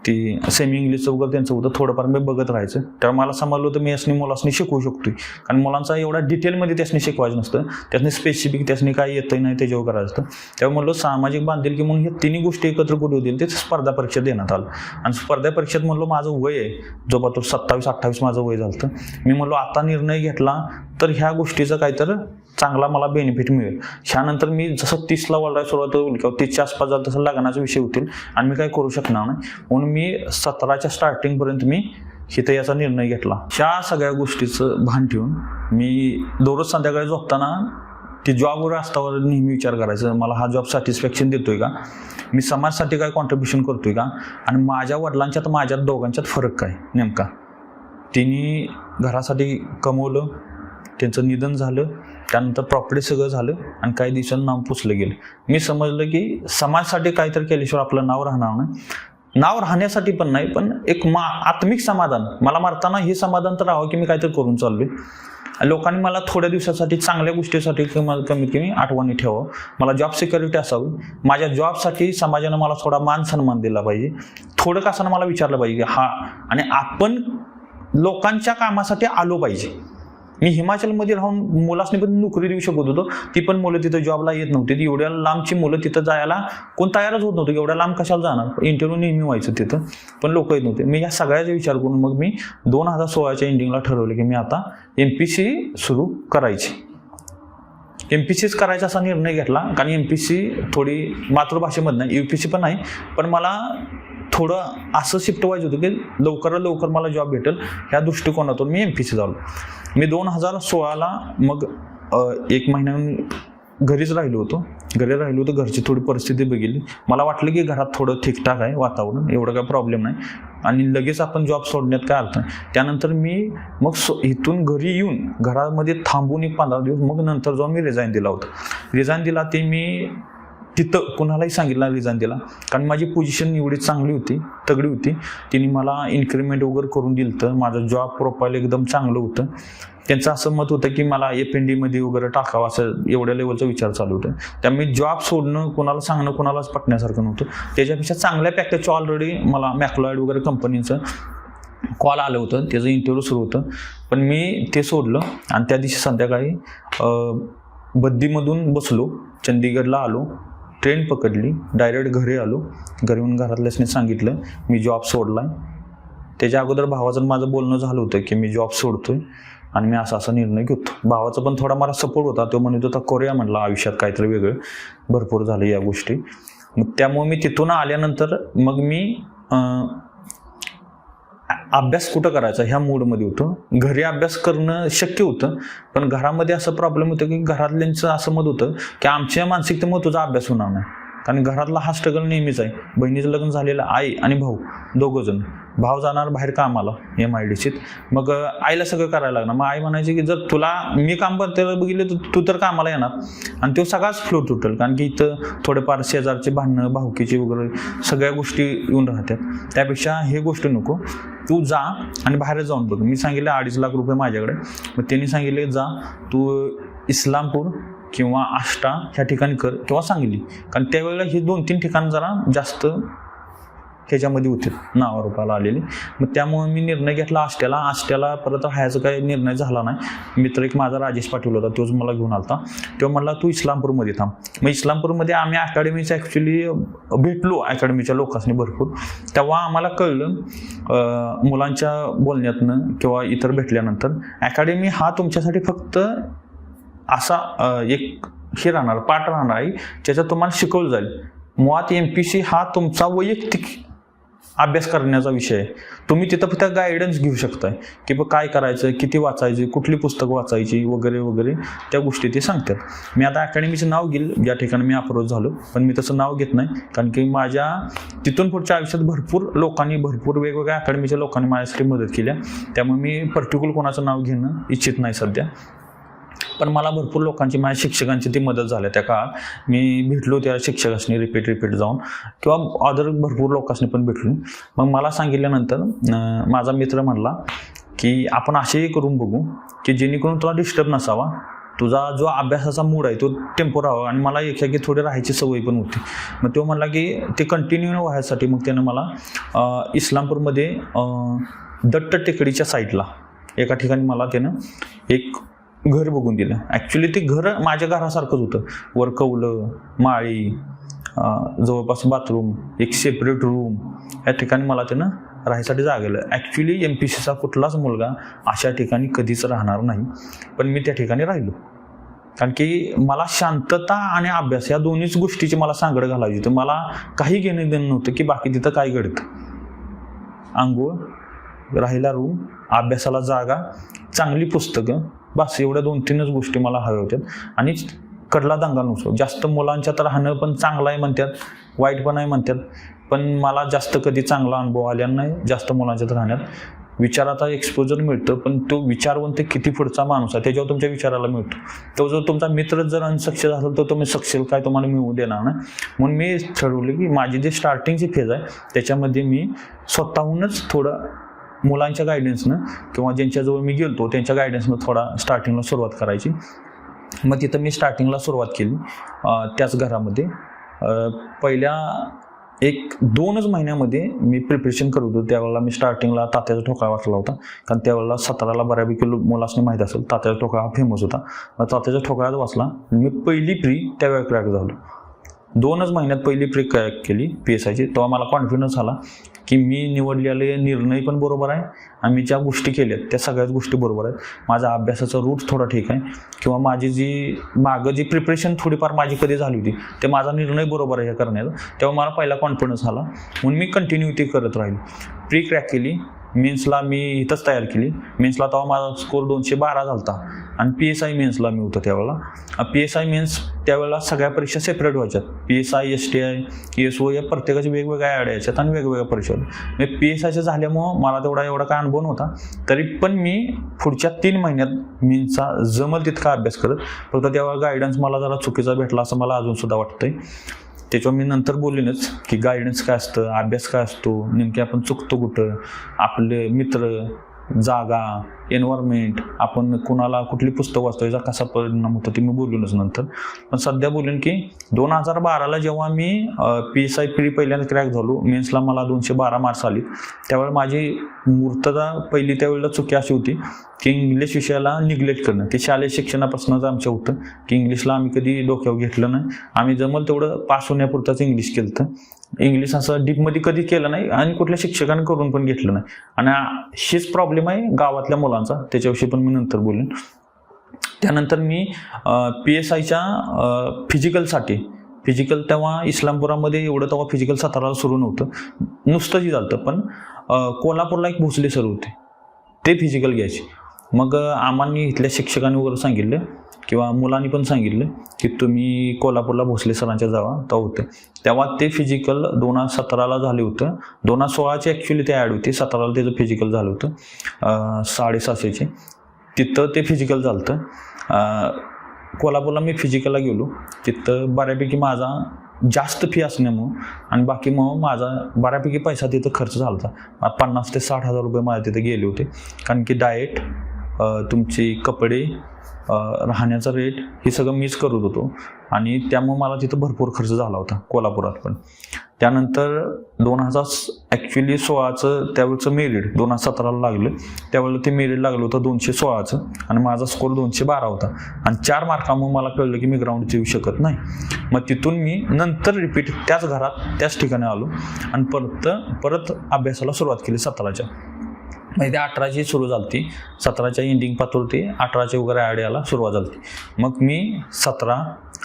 ती सेमी इंग्लिशचं वगैरे त्यांचं होतं, थोडंफार मी बघत राहायचं. तेव्हा मला समजलं होतं मी यासनी मुलासनी शिकवू शकतोय, कारण मुलांचा एवढा डिटेलमध्ये त्यासनी शिकवायचं नसतं, त्यासनी स्पेसिफिक त्यासनी काय येतं नाही त्याच्यावर करायचं असतं. तेव्हा म्हणलं सामाजिक बांधिलकी म्हणून हे तिन्ही गोष्टी एकत्र कुठे होतील ते स्पर्धा परीक्षा देण्यात आलं. आणि स्पर्धा परीक्षेत म्हणलो माझं वय आहे, जो तो 27-28 माझं वय झालं. मी म्हणलो आता निर्णय घेतला तर ह्या गोष्टीचं काहीतरी चांगला मला बेनिफिट मिळेल. ह्यानंतर मी जसं 30ला वळायला सुरुवात होईल किंवा 30च्या आसपास झालं तसं लग्नाचा विषय होतील आणि मी काय करू शकणार नाही. म्हणून मी 17च्या स्टार्टिंगपर्यंत मी इथं याचा निर्णय घेतला. ह्या सगळ्या गोष्टीचं भान ठेवून मी दररोज संध्याकाळी झोपताना ती जॉबवर असतावर नेहमी विचार करायचा, मला हा जॉब सॅटिस्फॅक्शन देतोय का, मी समाजासाठी काय कॉन्ट्रीब्युशन करतोय का, आणि माझ्या वडिलांच्यात माझ्यात दोघांच्यात फरक काय नेमका. तिने घरासाठी कमवलं, त्यांचं निधन झालं, त्यानंतर प्रॉपर्टी सगळं झालं आणि काही दिवसांनी नाव पुसलं गेलं. मी समजलं की समाजासाठी काहीतरी केल्याशिवाय आपलं नाव राहणार नाही. नाव राहण्यासाठी पण नाही, पण एक आत्मिक समाधान, मला मारताना हे समाधान तर राहावं की मी काहीतरी करून चाललोय. लोकांनी मला थोड्या दिवसासाठी चांगल्या गोष्टीसाठी कमीत कमी आठवणी ठेवावं, मला जॉब सिक्युरिटी असावी, माझ्या जॉबसाठी समाजानं मला थोडा मान सन्मान दिला पाहिजे, थोडं का असं मला विचारलं पाहिजे हा, आणि आपण लोकांच्या कामासाठी आलो पाहिजे. मी हिमाचलमध्ये राहून मुलासनी पण नोकरी देऊ शकत होतो, ती पण मुलं तिथं जॉबला येत नव्हती. एवढ्या लांबची मुलं तिथं जायला कोण तयारच होत नव्हतं. एवढ्या लांब कशाला जाणार, इंटरव्ह्यू नेहमी व्हायचं तिथं, पण लोक येत नव्हते. मी या सगळ्याचा विचार करून मग मी 2016च्या एंडिंगला ठरवलं की मी आता MPC सुरू करायची. MPCच करायचा असा निर्णय घेतला, कारण MPC थोडी मातृभाषेमधनं UPC पण नाही, पण मला थोडं असं शिफ्ट व्हायचं होतं की लवकरात लवकर मला जॉब भेटेल ह्या दृष्टिकोनातून मी MPC झालो. मी 2016ला मग 1 महिन्याहून घरीच राहिलो होतो. घरची थोडी परिस्थिती बघितली, मला वाटलं की घरात थोडं ठीकठाक आहे वातावरण, एवढं काय प्रॉब्लेम नाही आणि लगेच आपण जॉब सोडण्यात काय अर्थ नाही. त्यानंतर मी मग इथून घरी येऊन घरामध्ये थांबून 15 दिवस मग नंतर जाऊन मी रिझाईन दिला होता. रिझाईन दिला ते मी तिथं कुणालाही सांगितलं रिझाईन दिला, कारण माझी पोझिशन एवढी चांगली होती, तगडी होती. तिने मला इन्क्रीमेंट वगैरे करून दिलं होतं, माझं जॉब प्रोफाईल एकदम चांगलं होतं. त्यांचं असं मत होतं की मला FND वगैरे टाकावं, असं एवढ्या लेवलचा विचार चालू होतं. त्यामुळे जॉब सोडणं कोणाला सांगणं कोणालाच पटण्यासारखं नव्हतं. त्याच्यापेक्षा चांगल्या पॅकेजचं ऑलरेडी मला मॅक्लॉइड वगैरे कंपनीचं कॉल आलं होतं, त्याचं इंटरव्ह्यू सुरू होतं, पण मी ते सोडलं आणि त्या दिवशी संध्याकाळी बद्दीमधून बसलो, चंदीगडला आलो, ट्रेन पकडली, डायरेक्ट घरी आलो. घरी येऊन घरातल्यासनी सांगितलं मी जॉब सोडलाय. त्याच्या अगोदर भावाचं माझं बोलणं झालं होतं की मी जॉब सोडतोय आणि मी असा निर्णय घेतो. भावाचा पण थोडा मला सपोर्ट होता, तो म्हणत होता करूया, म्हणला आयुष्यात काहीतरी वेगळं, भरपूर झालं या गोष्टी. मग त्यामुळे मी तिथून आल्यानंतर मग मी अभ्यास कुठं करायचा ह्या मूडमध्ये होतो. घरी अभ्यास करणं शक्य होतं, पण घरामध्ये असं प्रॉब्लेम होतं की घरातल्यांचं असं मत होतं की आमच्या मानसिकतेमुळे तुझा अभ्यास होणार नाही, कारण घरातला हा स्ट्रगल नेहमीच आहे. बहिणीचं लग्न झालेलं, आई आणि भाऊ दोघंजण, भाव जाणार बाहेर कामाला MIDCत, मग आईला सगळं करायला लागणार. मग आई म्हणायची की जर तुला मी काम करते बघितलं तर तू तर कामाला येणार, आणि तो सगळाच फ्लो तुटेल, कारण की इथं थोडेफार शेजारचे भांडणं भावकीचे वगैरे सगळ्या गोष्टी येऊन राहतात. त्यापेक्षा हे गोष्ट नको, तू जा आणि बाहेर जाऊन बघ. मी सांगितलं 2.5 लाख रुपये माझ्याकडे, मग त्यांनी सांगितले जा तू इस्लामपूर किंवा आष्टा ह्या ठिकाणी कर किंवा सांगली, कारण त्यावेळेला ही 2-3 ठिकाणं जरा जास्त ह्याच्यामध्ये होते नावारूपाला आलेली. मग त्यामुळे मी निर्णय घेतला आष्ट्याला परत राहायचा काही निर्णय झाला नाही. मित्र एक माझा राजेश पाटील होता, तोच मला घेऊन आलता. तो म्हणला तू इस्लामपूरमध्ये थांब. मग इस्लामपूरमध्ये आम्ही अकॅडमीचं ॲक्च्युली भेटलो अकॅडमीच्या लोकांनी भरपूर. तेव्हा आम्हाला कळलं मुलांच्या बोलण्यातनं किंवा इतर भेटल्यानंतर अकॅडमी हा तुमच्यासाठी फक्त असा एक हे राहणार, पाठ राहणार आहे ज्याच्यात तुम्हाला शिकवलं जाईल. मुळात MPC हा तुमचा वैयक्तिक अभ्यास करण्याचा विषय आहे. तुम्ही तिथं फक्त गायडन्स घेऊ शकताय की बघ काय करायचं, किती वाचायची, कुठली पुस्तकं वाचायची वगैरे वगैरे, त्या गोष्टी ते सांगतात. मी आता अकॅडमीचं नाव घेईल ज्या ठिकाणी मी अप्रोच झालो, पण मी तसं नाव घेत नाही, कारण की माझ्या तिथून पुढच्या आयुष्यात भरपूर वेगवेगळ्या अकॅडमीच्या लोकांनी माझ्यासाठी मदत केल्या. त्यामुळे मी पर्टिक्युलर कोणाचं नाव घेणं इच्छित नाही सध्या. पण मला भरपूर लोकांची, माझ्या शिक्षकांची ती मदत झाली. त्या काळात मी भेटलो त्या शिक्षकांनी रिपीट जाऊन, किंवा अदर भरपूर लोकांनी पण भेटलो. मग मला सांगितल्यानंतर माझा मित्र म्हणला की आपण असेही करून बघू की जेणेकरून तुला डिस्टर्ब नसावा, तुझा जो अभ्यासाचा मूड आहे तो टेम्पो राहावा, आणि मला की थोडी राहायची सवय पण होती. मग तो म्हणला की ते कंटिन्यू व्हायसाठी मग त्यानं मला इस्लामपूरमध्ये दट्ट टेकडीच्या साईडला एका ठिकाणी मला त्यानं एक घर बघून दिलं. ॲक्च्युली ते घर माझ्या घरासारखंच होतं, वर कौलं, माळी, जवळपास बाथरूम, एक सेपरेट रूम, या ठिकाणी मला त्यानं राहायसाठी जागेलं. ॲक्च्युली MPCचा कुठलाच मुलगा अशा ठिकाणी कधीच राहणार नाही, पण मी त्या ठिकाणी राहिलो. कारण की मला शांतता आणि अभ्यास या दोन्हीच गोष्टीची मला सांगड घालायची होती. मला काही घेणं देणं नव्हतं की बाकी तिथं काय घडतं. आंघोळ, राहिला रूम, अभ्यासाला जागा, चांगली पुस्तकं, बस एवढ्या 2-3च गोष्टी मला हव्या होत्या. आणि कडला दंगा नसतो. जास्त मुलांच्यात राहणं पण चांगलं आहे म्हणतात, वाईट पण आहे म्हणतात, पण मला जास्त कधी चांगला अनुभव आलेला नाही जास्त मुलांच्यात राहण्यात. विचाराचा एक्सपोजर मिळतं, पण तो विचारवंत किती पुढचा माणूस आहे त्याच्यावर तुमच्या विचाराला मिळतो. तो जर तुमचा मित्र जर अनसक्सेस असेल तर तुम्ही सक्सेस काय तुम्हाला मिळवू देणार ना. म्हणून मी ठरवलं की माझी जी स्टार्टिंगची फेज आहे त्याच्यामध्ये मी स्वतःहूनच थोडं मुलांच्या गायडन्सनं किंवा ज्यांच्याजवळ मी गेलतो त्यांच्या गायडन्सनं थोडा स्टार्टिंगला सुरुवात करायची. मग तिथं मी स्टार्टिंगला सुरुवात केली त्याच घरामध्ये. पहिल्या 1-2च महिन्यामध्ये मी प्रिपरेशन करत होतो. त्यावेळेला मी स्टार्टिंगला तात्याचा ठोकळा वाचला होता, कारण त्यावेळेला 17ला बऱ्यापैकी मुलांनी माहीत असेल तात्याचा ठोकळा हा फेमस होता. मग तात्याचा ठोकळाच वाचला. मी पहिली प्री त्यावेळेला क्रॅक झालो. 2च महिन्यात पहिली प्री क्रॅक केली PSIची. तेव्हा मला कॉन्फिडन्स आला की मी निवडलेले निर्णय पण बरोबर आहे आणि मी ज्या गोष्टी केल्यात त्या सगळ्याच गोष्टी बरोबर आहेत. माझा अभ्यासाचा रूट थोडा ठीक आहे किंवा माझी जी मागं जी प्रिपरेशन थोडीफार माझी कधी झाली होती ते माझा निर्णय बरोबर आहे हे करण्याचा. तेव्हा मला पहिला कॉन्फिडन्स आला, म्हणून मी कंटिन्यूटी करत राहिलो. प्री क्रॅक केली. मेन्सला मी इथंच तयार केली. मेन्सला तेव्हा माझा स्कोर 212 झाला होता आणि PSI मेन्सला मी होतो त्यावेळेला. PSI मेन्स त्यावेळेला सगळ्या परीक्षा सेपरेट व्हायच्यात. PSI, STI, ESO या प्रत्येकाच्या वेगवेगळ्या ॲड यायच्यात आणि वेगवेगळ्या परीक्षा होत्या. मी PSIच्या झाल्यामुळं मला एवढा काय अनुभव नव्हता. तरी पण मी पुढच्या 3 महिन्यात मेन्सचा जमल तितका अभ्यास करत. फक्त त्यावेळेला गायडन्स मला जरा चुकीचा भेटला असं मला अजूनसुद्धा वाटतंय. त्याच्यावर मी नंतर बोलेनच की गायडन्स काय असतं, अभ्यास काय असतो, नेमके आपण चुकतो कुठं, आपले मित्र, जागा, एन्व्हायरमेंट, आपण कुणाला कुठली पुस्तक वाचतो याचा कसा परिणाम होतो ते मी बोलूनच नंतर. पण सध्या बोलेन की 2012ला जेव्हा मी PSI प्री पहिल्यांदा क्रॅक झालो, मेन्सला मला 212 मार्क्स आली. त्यावेळेला माझी मूर्तता पहिली त्यावेळेला चुकी अशी होती की इंग्लिश विषयाला निग्लेक्ट करणं. ते शालेय शिक्षणापासूनच आमच्या होतं की इंग्लिशला आम्ही कधी डोक्यावर घेतलं नाही. आम्ही जमल तेवढं पास होण्यापुरताच इंग्लिश केलं होतं. इंग्लिश असं डीपमध्ये कधी केलं नाही आणि कुठल्या शिक्षकांनी करून पण घेतलं नाही. आणि हीच प्रॉब्लेम आहे गावातल्या मुलांचा, त्याच्याविषयी पण मी नंतर बोलेन. त्यानंतर मी PSIच्या फिजिकलसाठी फिजिकल तेव्हा इस्लामपुरामध्ये एवढं तेव्हा फिजिकल 17ला सुरू नव्हतं, नुसतंही झालं. पण कोल्हापूरला एक भोसले सर होते, ते फिजिकल घ्यायचे. मग आम्हाला इथल्या शिक्षकांनी वगैरे सांगितलं किंवा मुलांनी पण सांगितलं की तुम्ही कोल्हापूरला भोसले सरांच्या जावा. तेव्हा होते तेव्हा ते फिजिकल 2017ला झाले होतं. 2016ची ॲक्च्युली ते ॲड होती, 17ला त्याचं फिजिकल झालं होतं 650चे. तिथं ते फिजिकल झालं होतं. कोल्हापूरला मी फिजिकलला गेलो. तिथं बऱ्यापैकी माझा जास्त फी असण्यामुळं आणि बाकी मग माझा बऱ्यापैकी पैसा तिथं खर्च झाला होता. 50,000 ते 60,000 रुपये माझ्या तिथे गेले होते. कारण की डाएट, तुमचे कपडे, राहण्याचा रेट हे सगळं मीच करत होतो आणि त्यामुळे मला तिथं भरपूर खर्च झाला होता कोल्हापुरात पण. त्यानंतर 2016चं त्यावेळचं मेरिट 2017ला लागलं. त्यावेळेला ते मेरिट लागलं होतं 216चं आणि माझा स्कोर 212 होता. आणि 4 मार्कामुळे मला कळलं की मी ग्राउंड येऊ शकत नाही. मग तिथून मी नंतर रिपीट त्याच घरात त्याच ठिकाणी आलो आणि परत अभ्यासाला सुरुवात केली 17च्या. म्हणजे 18ची सुरू झाली ती, 17च्या एंडिंग पातळी 18चे वगैरे ॲड यायला सुरुवात झाली. मग मी 17,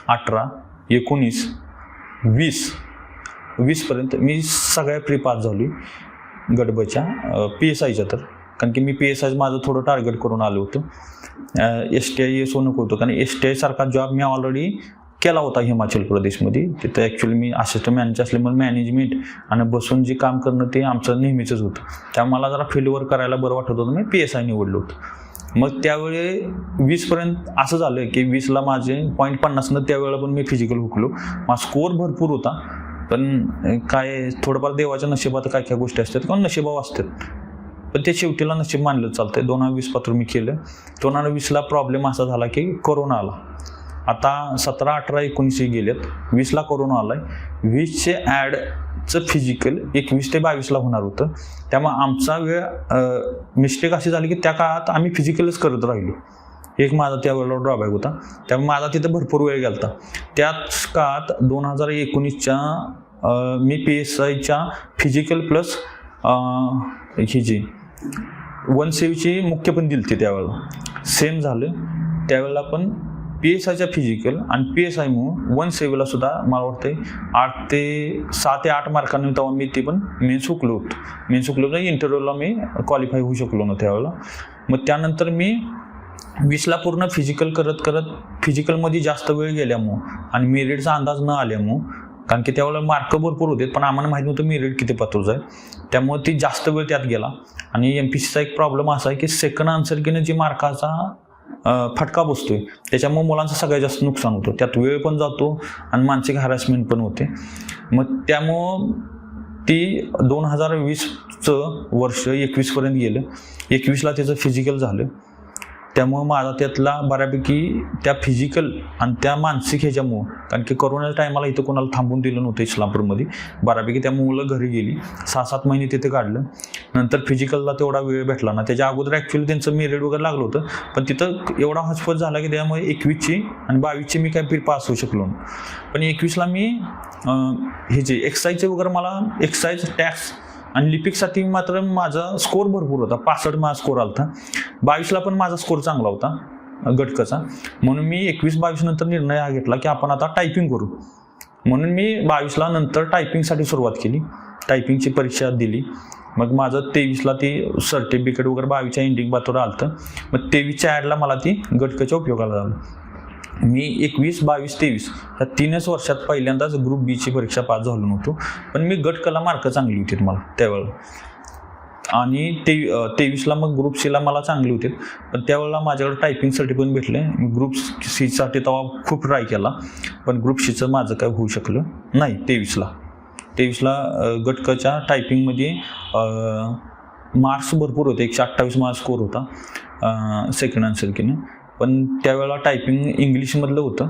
18, 19, 20पर्यंत मी सगळ्या प्री पास झालो गडबच्या PSIच्या. तर कारण की मी PSI माझं थोडं टार्गेट करून आलो होतो. STI ESO नको होतं, कारण STI सारखा जॉब मी ऑलरेडी केला होता हिमाचल प्रदेशमध्ये. तिथं ॲक्च्युली मी असिस्टंट मॅनेजर असल्यामुळे मॅनेजमेंट आणि बसून जे काम करणं ते आमचं नेहमीचंच होतं. त्यामुळे मला जरा फील्डवर करायला बरं वाटत होतं. मी PSI निवडलं होतं. मग त्यावेळी 20पर्यंत असं झालं की 20ला माझे 50.50 त्यावेळेला पण मी फिजिकल हुकलो. माझा स्कोर भरपूर होता, पण काय थोडंफार देवाच्या नशिबात काय काय गोष्टी असतात किंवा नशिबाव असतात, पण ते शेवटीला नशीब मानलं चालतंय. 2020 पात्र मी केलं. 2020ला प्रॉब्लेम असा झाला की कोरोना आला. आता 17, 18, 19 गेलेत, 20ला कोरोना आलाय. 20चे ॲडचं फिजिकल 21 ते 22ला होणार होतं. त्यामुळे आमचा वेळ मिस्टेक अशी झाली की त्या काळात आम्ही फिजिकलच करत राहिलो. एक माझा त्यावेळेला ड्रॉबॅक होता. त्यामुळे माझा तिथं भरपूर वेळ गेला होता. त्याच काळात 2019च्या मी PSIच्या फिजिकल प्लस ही जी 1 सेव्हची मुख्य पण दिली होती त्यावेळेला. सेम झालं. त्यावेळेला पण PSIच्या फिजिकल आणि PSI मग 170ला सुद्धा मला वाटतं 6 ते 8 मार्कांनी तेव्हा मी ती पण मेन्स हुकलो होतो इंटरव्ह्यूला मी क्वालिफाय होऊ शकलो नव्हतं त्यावेळेला. मग त्यानंतर मी 20ला पूर्ण फिजिकल करत फिजिकलमध्ये जास्त वेळ गेल्यामुळं आणि मेरिटचा अंदाज न आल्यामुळं, कारण की त्यावेळेला मार्क भरपूर होते पण आम्हाला माहीत नव्हतं मेरिट किती पातूर जाईल, त्यामुळे ती जास्त वेळ त्यात गेला. आणि MPSCचा एक प्रॉब्लेम असा आहे की सेकंड आन्सर कीनं जी मार्काचा फटका बसतोय त्याच्यामुळे मुलांचं सगळ्यात जास्त नुकसान होतं, त्यात वेळ पण जातो आणि मानसिक हॅरॅसमेंट पण होते. मग त्यामुळं ती 2020चं वर्ष 21पर्यंत गेलं. 21ला त्याचं फिजिकल झालं, त्यामुळं माझा त्यातला बऱ्यापैकी त्या फिजिकल आणि त्या मानसिक ह्याच्यामुळं, कारण की कोरोनाच्या टायमाला इथं कोणाला थांबून दिलं नव्हतं इस्लामपूरमध्ये बऱ्यापैकी, त्यामुळे मुलं घरी गेली. 6-7 महिने तिथे काढलं. नंतर फिजिकलला तेवढा वेळ भेटला ना, त्याच्या अगोदर ॲक्च्युअली त्यांचं मेरिट वगैरे लागलं होतं पण तिथं एवढा हॉस्पिटल झाला की त्यामुळे 21ची आणि 22ची मी काही पास होऊ शकलो नाही. पण 21ला मी ह्याचे एक्साईजचे वगैरे मला एक्साईज टॅक्स आणि लिपिकसाठी मात्र माझा स्कोर भरपूर होता, 65 माझा स्कोर आला होता. 22ला पण माझा स्कोर चांगला होता गटकचा, म्हणून मी 21-22 नंतर निर्णय हा घेतला की आपण आता टायपिंग करू. म्हणून मी 22ला नंतर टायपिंगसाठी सुरुवात केली, टायपिंगची परीक्षा दिली. मग माझं 23ला ती सर्टिफिकेट वगैरे 22च्या एंडिंग बातोर आलं होतं. मग 23च्या ॲडला मला ती गटकच्या उपयोगाला झालं. मी 21, 22, 23 ह्या 3च वर्षात पहिल्यांदाच ग्रुप बीची परीक्षा पास झालो नव्हतो, पण मी गटकला मार्क चांगली होती मला त्यावेळेला. आणि 23ला मग ग्रुप सीला मला चांगली होते, पण त्यावेळेला माझ्याकडे टायपिंग सर्टिफिकेट भेटले. मी ग्रुप सीसाठी तेव्हा खूप ट्राय केला पण ग्रुप सीचं माझं काय होऊ शकलं नाही. 23ला गटकच्या टायपिंगमध्ये मार्क्स भरपूर होते, 128 माझा स्कोर होता सेकंड आन्सर कीनं. पण त्यावेळेला टायपिंग इंग्लिशमधलं होतं.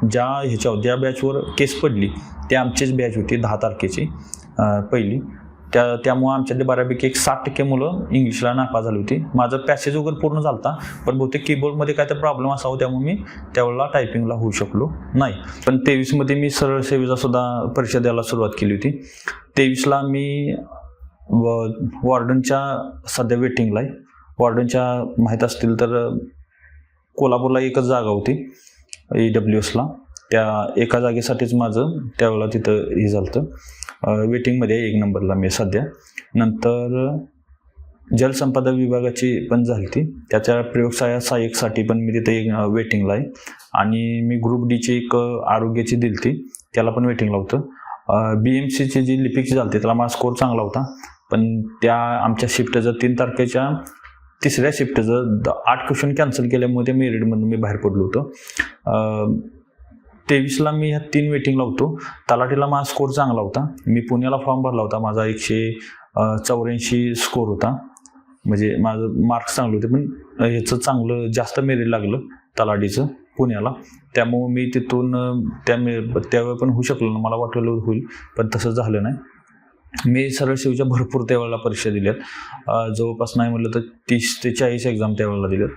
ज्या बॅचवर केस पडली त्या आमचीच बॅच होती 10 तारखेची पहिली. त्यामुळं आमच्यातले बऱ्यापैकी 60% मुलं इंग्लिशला नापास झाली होती. माझं पॅसेज वगैरे पूर्ण झाला होता पण बहुतेक कीबोर्डमध्ये काय तर प्रॉब्लेम असावं, त्यामुळे मी त्यावेळेला टायपिंगला होऊ शकलो नाही. पण 23मध्ये मी सरळ सेवेचा सुद्धा परीक्षा द्यायला सुरुवात केली होती. 23ला मी वॉर्डनच्या सध्या वेटिंगला आहे. वॉर्डनच्या माहीत असतील तर कोल्हापूरला एकच जागा होती AWSला, त्या एका जागेसाठीच माझं त्यावेळेला तिथं हे झालं होतं. वेटिंगमध्ये 1 नंबरला मी सध्या. नंतर जलसंपदा विभागाची पण झाली ती, त्याच्या प्रयोगशाळा सहाय्यकसाठी पण मी तिथे वेटिंगला आहे. आणि मी ग्रुप डीची एक आरोग्याची दिली ती, त्याला पण वेटिंगला होतं. BMCची जी लिपिकची झाली त्याला माझा स्कोर चांगला होता, पण त्या आमच्या शिफ्टचं 3 तारखेच्या 3ऱ्या शिफ्टचं 8 क्वेश्चन कॅन्सल केल्यामुळे त्या मेरिटमधून मी बाहेर पडलो होतो. 23ला मी ह्या 3 वेटिंगला होतो. तलाठीला माझा स्कोर चांगला होता. मी पुण्याला फॉर्म भरला होता, माझा 184 स्कोर होता, म्हणजे माझं मार्क्स चांगले होते. पण ह्याचं चांगलं जास्त मेरिट लागलं तलाठीचं पुण्याला, त्यामुळं मी तिथून त्यावेळेला पण होऊ शकलो ना, मला वाटलं होईल पण तसं झालं नाही. मी सरळ सेवेच्या भरपूर त्यावेळेला परीक्षा दिल्यात, जवळपास नाही म्हटलं तर 30 ते 40 एक्झाम त्यावेळेला दिल्यात.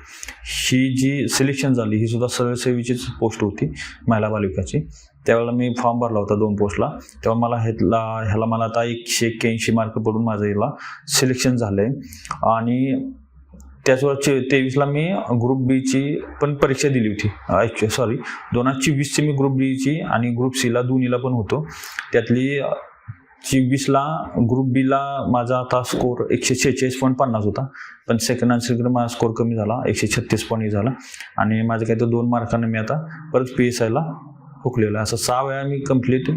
ही जी सिलेक्शन झाली ही सुद्धा सरळ सेवेचीच पोस्ट होती महिला बालिकाची. त्यावेळेला मी फॉर्म भरला होता 2 पोस्टला, तेव्हा मला ह्याला मला आता 181 मार्क पडून माझं याला सिलेक्शन झालं आहे. आणि त्याचवर 23ला मी ग्रुप बीची पण परीक्षा दिली होती. 2024ची मी ग्रुप बीची आणि ग्रुप सीला दोन्हीला पण होतो. त्यातली 24ला ग्रुप बीला माझा आता स्कोर 146.50 होता, पण सेकंड आन्सरकडे माझा स्कोर कमी झाला, 136 झाला. आणि माझं काही तर 2 मार्कांना मी आता परत PSIला हुकलेलं आहे. असं 6 वेळा मी कंप्लीट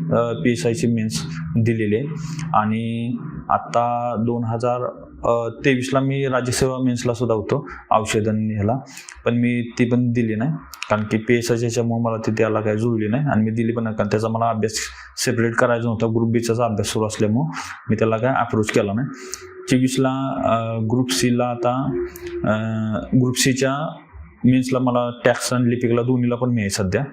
PSIची मेन्स दिलेली आहे. आणि आत्ता 2023ला मी राज्यसेवा मेन्सला सुद्धा होतो औषधन ह्याला, पण मी ती पण दिली नाही कारण की PSIच्या ह्याच्यामुळे मला ती त्याला काही जुळली नाही आणि मी दिली पण नाही, कारण त्याचा मला अभ्यास सेपरेट करायचा होता. ग्रुप बीचाचा अभ्यास सुरू असल्यामुळं मी त्याला काय अप्रोच केला नाही. 24ला ग्रुप सीला आता ग्रुप सीच्या मेन्सला मला टॅक्स आणि लिपिकला दोन्हीला पण मी आहे सध्या.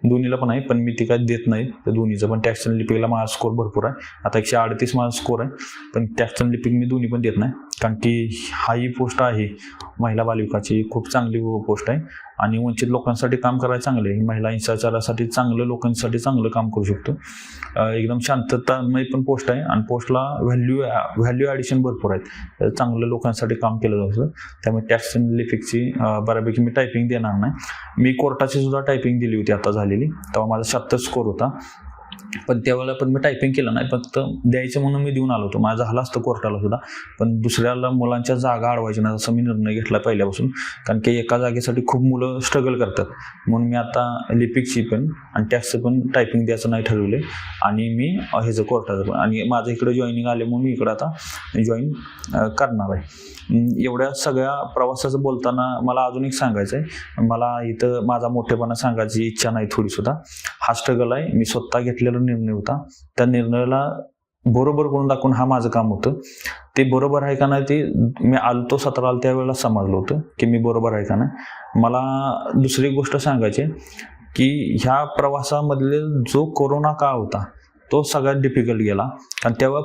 दोन्हीला पण आहे पण मी ती काय देत नाही तर दोन्हीचं पण. टॅक्स आणि लिपिकला माझा स्कोर भरपूर आहे, आता 138 माझा स्कोर आहे, पण टॅक्स आणि लिपिक मी दोन्ही पण देत नाही कारण की हाही पोस्ट आहे महिला बालिकाची, खूप चांगली पोस्ट आहे. आणि वंचित लोकांसाठी काम करायला चांगलं आहे. महिला हिंसाचारासाठी चांगलं, लोकांसाठी चांगलं काम करू शकतो. एकदम शांततामय पण पोस्ट आहे आणि पोस्टला व्हॅल्यू ॲडिशन भरपूर आहेत. चांगलं लोकांसाठी काम केलं जातं. त्यामुळे टॅक्स अँड लिपिकची बऱ्यापैकी मी टायपिंग देणार नाही. मी कोर्टाची सुद्धा टायपिंग दिली होती आता झालेली, तेव्हा माझा 76 स्कोर होता. पण त्यावेळेला पण मी टायपिंग केलं नाही, फक्त द्यायचं म्हणून मी देऊन आलो होतो. माझं झालं असतं कोर्टाला सुद्धा, पण दुसऱ्याला मुलांच्या जागा अडवायच्या नाही असं मी निर्णय घेतला पहिल्यापासून. कारण की एका जागेसाठी खूप मुलं स्ट्रगल करतात. म्हणून मी आता लिपिकची पण आणि टॅक्सचं पण टायपिंग द्यायचं नाही ठरवले. आणि मी ह्याचं कोर्टाचं पण, आणि माझं इकडं जॉईनिंग आल्यामुळे मी इकडं आता जॉईन करणार आहे. एवढ्या सगळ्या प्रवासाचं बोलताना मला अजून एक सांगायचं आहे. मला इथं माझा मोठेपणा सांगायची इच्छा नाही थोडी सुद्धा. हा स्ट्रगल आहे, मी स्वतः घेतलेला निर्णय होता. त्या निर्णयाला बरोबर करून दाखवून हा माझं काम होतं. ते बरोबर आहे का नाही ते मी आलतो 17 आलो त्यावेळेला समजलं होतं की मी बरोबर आहे का नाही. मला दुसरी गोष्ट सांगायची की ह्या प्रवासामधले जो कोरोना काळ होता तो सगळ्यात डिफिकल्ट गेला. कारण तेव्हा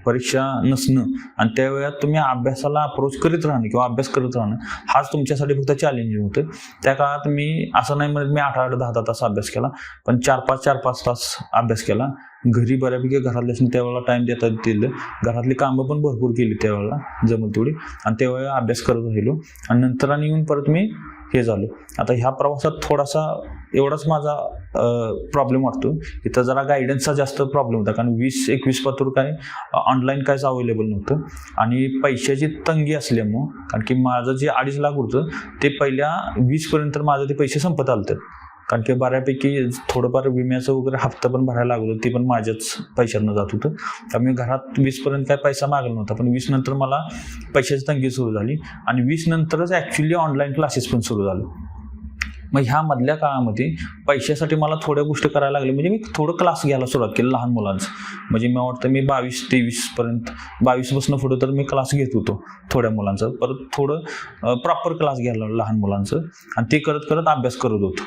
परीक्षा नसणं आणि त्यावेळेला तुम्ही अभ्यासाला अप्रोच करीत राहणं किंवा अभ्यास करत राहणं हाच तुमच्यासाठी फक्त चॅलेंजिंग होतं. त्या काळात मी असं नाही म्हणत मी 8-8, 10-10 तास अभ्यास केला, पण 4-5 तास अभ्यास केला. घरी बऱ्यापैकी घरातल्याशी त्यावेळेला टाइम देता दिलं. घरातली कामं पण भरपूर केली त्यावेळेला जमल तेवढी, आणि त्यावेळेला अभ्यास करत राहिलो. आणि नंतर आणि येऊन परत मी हे झालो. आता ह्या प्रवासात थोडासा एवढाच माझा प्रॉब्लेम वाटतो. इथं जरा गायडन्सचा जास्त प्रॉब्लेम होता, कारण 20-21 पातूर काय ऑनलाईन कायच अवेलेबल नव्हतं आणि पैशाची तंगी असल्यामुळं, कारण की माझं जे 2.5 लाख होतं ते पहिल्या 20पर्यंत माझं ते पैसे संपत आलं. कारण की बऱ्यापैकी थोडंफार विम्याचं वगैरे हप्ता पण भरायला लागलो, ते पण माझ्याच पैशांना जात होतं. त्यामुळे घरात 20पर्यंत काय पैसा मागला नव्हता, पण 20 नंतर मला पैशाची तंगी सुरू झाली आणि 20 नंतरच ॲक्च्युली ऑनलाईन क्लासेस पण सुरू झाले. मग ह्या मधल्या काळामध्ये पैशासाठी मला थोड्या गोष्टी करायला लागल्या. म्हणजे मी थोडं क्लास घ्यायला सुरुवात केली लहान मुलांचं. म्हणजे मला वाटतं मी 22-23पर्यंत 22पासून पुढं तर मी क्लास घेत होतो थोड्या मुलांचं. परत थोडं प्रॉपर क्लास घ्यायला लहान मुलांचं, आणि ते करत करत अभ्यास करत होतो.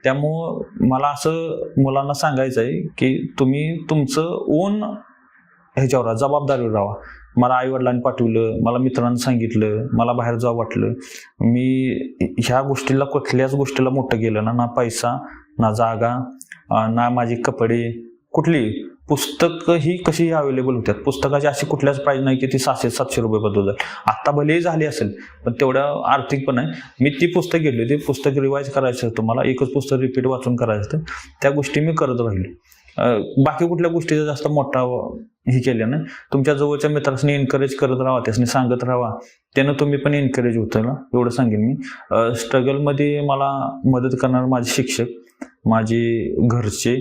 त्यामुळं मला असं मुलांना सांगायचं आहे की तुम्ही तुमचं ओन ह्याच्यावर जबाबदारीवर राहा. मला आईवडिलांनी पाठवलं, मला मित्रांनी सांगितलं, मला बाहेर जावं वाटलं. मी ह्या गोष्टीला कुठल्याच गोष्टीला मोठं केलं ना पैसा, ना जागा, ना माझे कपडे, कुठली पुस्तक ही कशी अवेलेबल होत्यात. पुस्तकाची अशी कुठल्याच प्राईज नाही की ती 600-700 रुपये बद्दल जाईल. आत्ता भलेही झाली असेल, पण तेवढ्या आर्थिक पण आहे. मी ती पुस्तक घेतली, ते पुस्तक रिवाईज करायचं होतं मला, एकच पुस्तक रिपीट वाचून करायचं होतं. त्या गोष्टी मी करत राहिलो. बाकी कुठल्या गोष्टीचा जास्त मोठा हे केलं नाही. तुमच्या जवळच्या मित्रांनी एनकरेज करत राहा, त्यासनी सांगत राहा, त्यानं तुम्ही पण एनकरेज होतं ना, एवढं सांगेन मी. स्ट्रगलमध्ये मला मदत करणार माझे शिक्षक, माझे घरचे,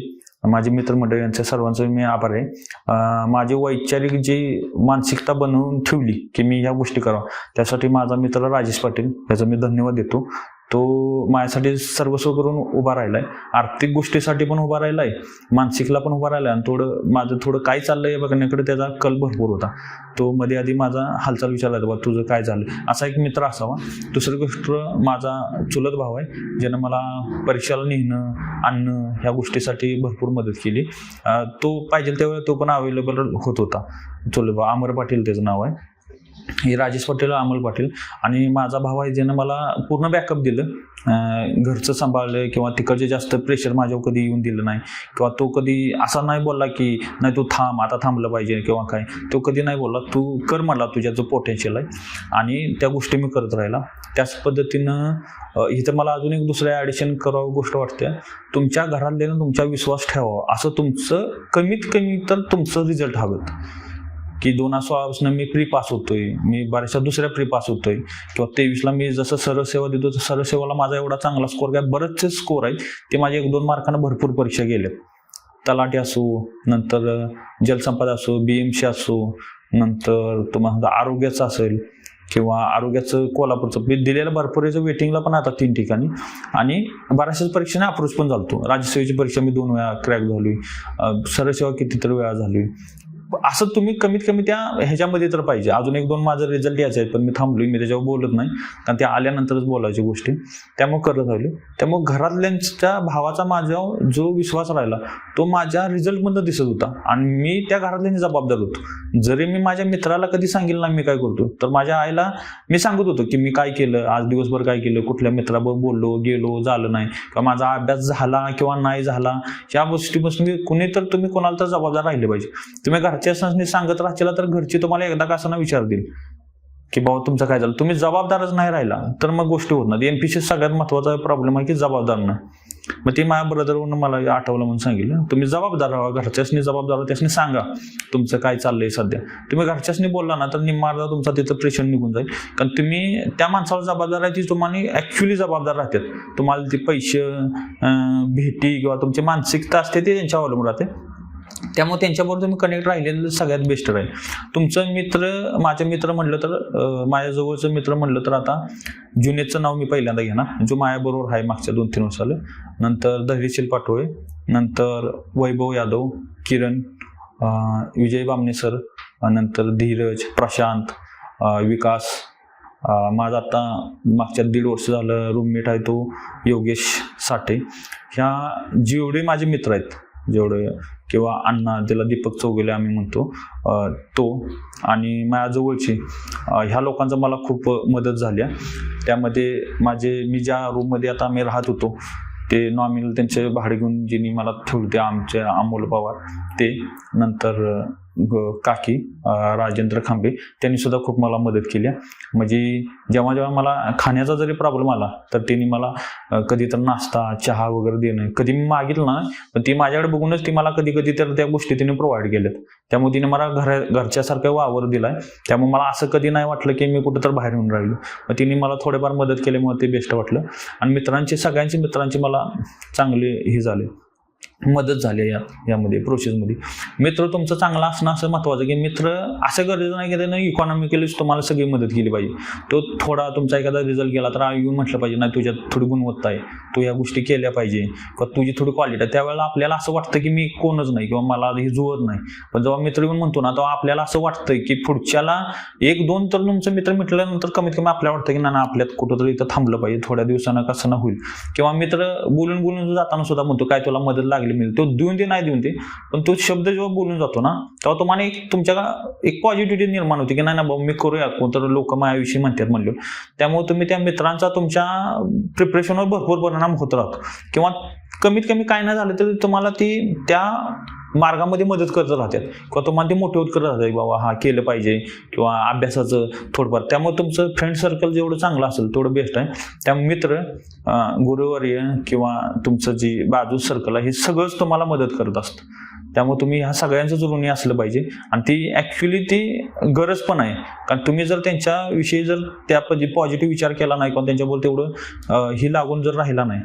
माझे मित्रमंडळी, यांच्या सर्वांचा मी आभार आहे. माझी वैचारिक जी मानसिकता बनवून ठेवली की मी ह्या गोष्टी करावं, त्यासाठी माझा मित्र राजेश पाटील, याचा मी धन्यवाद देतो. तो माझ्यासाठी सर्वस्व करून उभा राहिलाय. आर्थिक गोष्टीसाठी पण उभा राहिलाय, मानसिकला पण उभा राहिलाय, आणि माझं थोडं काय चाललंय बघण्याकडे त्याचा कल भरपूर होता. तो मध्ये आधी माझा हालचाल विचारला, बा तुझं काय झालं, असा एक मित्र असावा. दुसरी गोष्ट माझा चुलत भाव आहे, ज्यानं मला परीक्षेला नेणं आणणं ह्या गोष्टीसाठी भरपूर मदत केली. तो पाहिजे त्यावेळेला तो पण अवेलेबल होत होता. चुलत भाव अमर पाटील त्याचं नाव आहे. हे राजेश पाटील, अमोल पाटील, आणि माझा भाव आहे ज्यानं मला पूर्ण बॅकअप दिलं. घरचं सांभाळलं किंवा तिकडचे जास्त प्रेशर माझ्यावर कधी येऊन दिलं नाही, किंवा तो कधी असा नाही बोलला की नाही तू थांब, आता थांबलं पाहिजे किंवा काय. तो कधी नाही बोलला, तू कर म्हणला, तुझ्या जो पोटेन्शियल आहे, आणि त्या गोष्टी मी करत राहिला. त्याच पद्धतीनं इथं मला अजून एक दुसऱ्या ॲडिशन करावं गोष्ट वाटते. तुमच्या घरातल्यानं तुमचा विश्वास ठेवावा, असं तुमचं कमीत कमी तर तुमचं रिझल्ट हवं. की 2016 मी प्री पास होतोय, मी बऱ्याचशा दुसऱ्या प्री पास होतोय, किंवा 23ला मी जसं सरसेवा देतो तर सरसेवाला माझा एवढा चांगला स्कोर काय, बरेचसे स्कोर आहेत ते माझे 1-2 मार्कानं भरपूर परीक्षा गेल्यात. तलाठी असो, नंतर जलसंपदा असो, BMC असो, नंतर तुम्हाला आरोग्याचं असेल किंवा आरोग्याचं कोल्हापूरचं मी दिलेलं भरपूर याचं वेटिंगला पण आता 3 ठिकाणी, आणि बऱ्याचशाच परीक्षेने अप्रोच पण झालतो. राज्यसेवेची परीक्षा मी 2 वेळा क्रॅक झाली, सरसेवा कितीतरी वेळा झाली. असं तुम्ही कमीत कमी त्या ह्याच्यामध्ये तर पाहिजे. अजून 1-2 माझं रिझल्ट यायचे आहेत, पण मी थांबलोय, मी त्याच्यावर बोलत नाही, कारण त्या आल्यानंतरच बोलायची गोष्टी, त्यामुळे करत राहिलो. त्यामुळे घरातल्यांच्या भावाचा माझ्यावर जो विश्वास राहिला तो माझ्या रिझल्टमधनं दिसत होता आणि मी त्या घरातल्यांनी जबाबदार होतो. जरी मी माझ्या मित्राला कधी सांगितलं नाही मी काय करतो, तर माझ्या आईला मी सांगत होतो की मी काय केलं, आज दिवसभर काय केलं, कुठल्या मित्राबरोबर बोललो गेलो, झालं नाही, किंवा माझा अभ्यास झाला किंवा नाही झाला, या गोष्टीपासून कुणी तर तुम्ही कोणाला तर जबाबदार राहिले पाहिजे. तुम्ही घरच्या संस्थेने सांगत राहशील तर घरची तुम्हाला एकदा का असं विचारतील की बाबा तुमचं काय झालं. तुम्ही जबाबदारच नाही राहिला तर मग गोष्टी होत नाही. एमपीसी सगळ्यात महत्वाचा प्रॉब्लेम आहे की जबाबदार नाही. मग ते माझ्या ब्रदरवरून मला आठवलं म्हणून सांगितलं, तुम्ही जबाबदार राहा, घरच्यासनी जबाबदार त्यासनी सांगा तुमचं काय चाललंय सध्या. तुम्ही घरच्यासनी बोलला ना तर निम्मार्धा तुमचा तिथं प्रेशर निघून जाईल, कारण तुम्ही त्या माणसाला जबाबदार आहे ती तुम्हाला ऍक्च्युअली जबाबदार राहतात. तुम्हाला ते पैसे भेटी किंवा तुमची मानसिकता असते ते त्यांच्यावर अवलंबून राहते. त्यामुळे त्यांच्याबरोबर तुम्ही कनेक्ट राहिलेलं सगळ्यात बेस्ट राहील. तुमचं मित्र, माझे मित्र म्हणलं तर माझ्या जवळचं मित्र म्हणलं तर आता जुनेदचं नाव मी पहिल्यांदा घेणार, जो माझ्याबरोबर आहे मागच्या 2-3 वर्षाला. नंतर धैर्यशील पाटोळे, नंतर वैभव यादव, किरण, विजय बामणे सर, नंतर धीरज, प्रशांत, विकास, माझा आता मागच्या 1.5 वर्ष झालं रूममेट आहे तो योगेश साठे. ह्या जेवढे माझे मित्र आहेत, जेवढे, किंवा अण्णा त्याला दीपक चौगुले आम्ही म्हणतो, तो आणि माझ्या जवळची, ह्या लोकांचा मला खूप मदत झाली. त्यामध्ये मी ज्या रूममध्ये आता आम्ही राहत होतो ते नॉमिनल त्यांचे भाडे घेऊन ज्यांनी मला ठेवले आमचे अमोल पवार ते, नंतर काकी राजेंद्र खांबे, त्यांनी सुद्धा खूप मला मदत केली. म्हणजे जेव्हा जेव्हा मला खाण्याचा जरी प्रॉब्लेम आला तर त्यांनी मला कधी तर नाश्ता चहा वगैरे देणं, कधी मी मागितलं ना पण ती माझ्याकडे बघूनच ती मला कधी कधी तर त्या गोष्टी तिने प्रोव्हाइड केल्यात. त्यामुळे तिने मला घरच्यासारखा वावर दिलाय. त्यामुळे मला असं कधी नाही वाटलं की मी कुठं तर बाहेर येऊन राहिलो. मग तिने मला थोडेफार मदत केल्यामुळे ते बेस्ट वाटलं. आणि सगळ्यांची मित्रांची मला चांगले हे झाले, मदत झाली यामध्ये प्रोसेसमध्ये. मित्र तुमचं चांगला असणं असं महत्वाचं, की मित्र असं गरजेचं नाही की त्यानं इकॉनॉमिकलीच तुम्हाला सगळी मदत केली पाहिजे. तो थोडा तुमचा एखादा रिझल्ट गेला तर येऊन म्हटलं पाहिजे नाही तुझ्यात थोडी गुणवत्ता आहे, तू या गोष्टी केल्या पाहिजे, किंवा तुझी थोडी क्वालिटी आहे. त्यावेळेला आपल्याला असं वाटतं की मी कोणच नाही किंवा मला हे जुळत नाही. पण जेव्हा मित्र येऊन म्हणतो ना तेव्हा आपल्याला असं वाटतंय की पुढच्याला 1-2 तर तुमचं मित्र म्हटल्यानंतर कमीत कमी आपल्याला वाटतं की ना आपल्यात कुठंतरी इथं थांबलं पाहिजे, थोड्या दिवसानं कसं ना होईल. किंवा मित्र बोलून जाताना सुद्धा म्हणतो काय तुला मदत लागली मिळेल, तो देऊन दे नाही देऊन दे, पण तो शब्द जेव्हा बोलून जातो ना तेव्हा तुम्हाला तुमच्या एक पॉझिटिव्हिटी निर्माण होते की नाही ना बाबा मी करूया, कोणतर लोक माझ्याविषयी म्हणतात म्हणलं. त्यामुळे तुम्ही त्या मित्रांचा तुमच्या प्रिपरेशनवर भरपूर परिणाम होत राहतो. किंवा कमीत कमी काय नाही झालं तरी तुम्हाला ती त्या मार्गामध्ये मदत करत राहतात, किंवा तुम्हाला ते मोटिवेट करत राहतात बाबा हा केलं पाहिजे, किंवा अभ्यासाचं थोडंफार. त्यामुळे तुमचं फ्रेंड सर्कल जेवढं चांगलं असेल तेवढं बेस्ट आहे. त्यामुळे मित्र, गुरुवर्य किंवा तुमचं जी बाजू सर्कल आहे हे सगळंच तुम्हाला मदत करत असतं. त्यामुळे तुम्ही ह्या सगळ्यांचं ऋणी असलं पाहिजे. आणि ती ऍक्च्युली ती गरज पण आहे, कारण तुम्ही जर त्यांच्याविषयी जर त्या पॉझिटिव्ह विचार केला नाही किंवा त्यांच्याबरोबर तेवढं ही लागून जर राहिला नाही,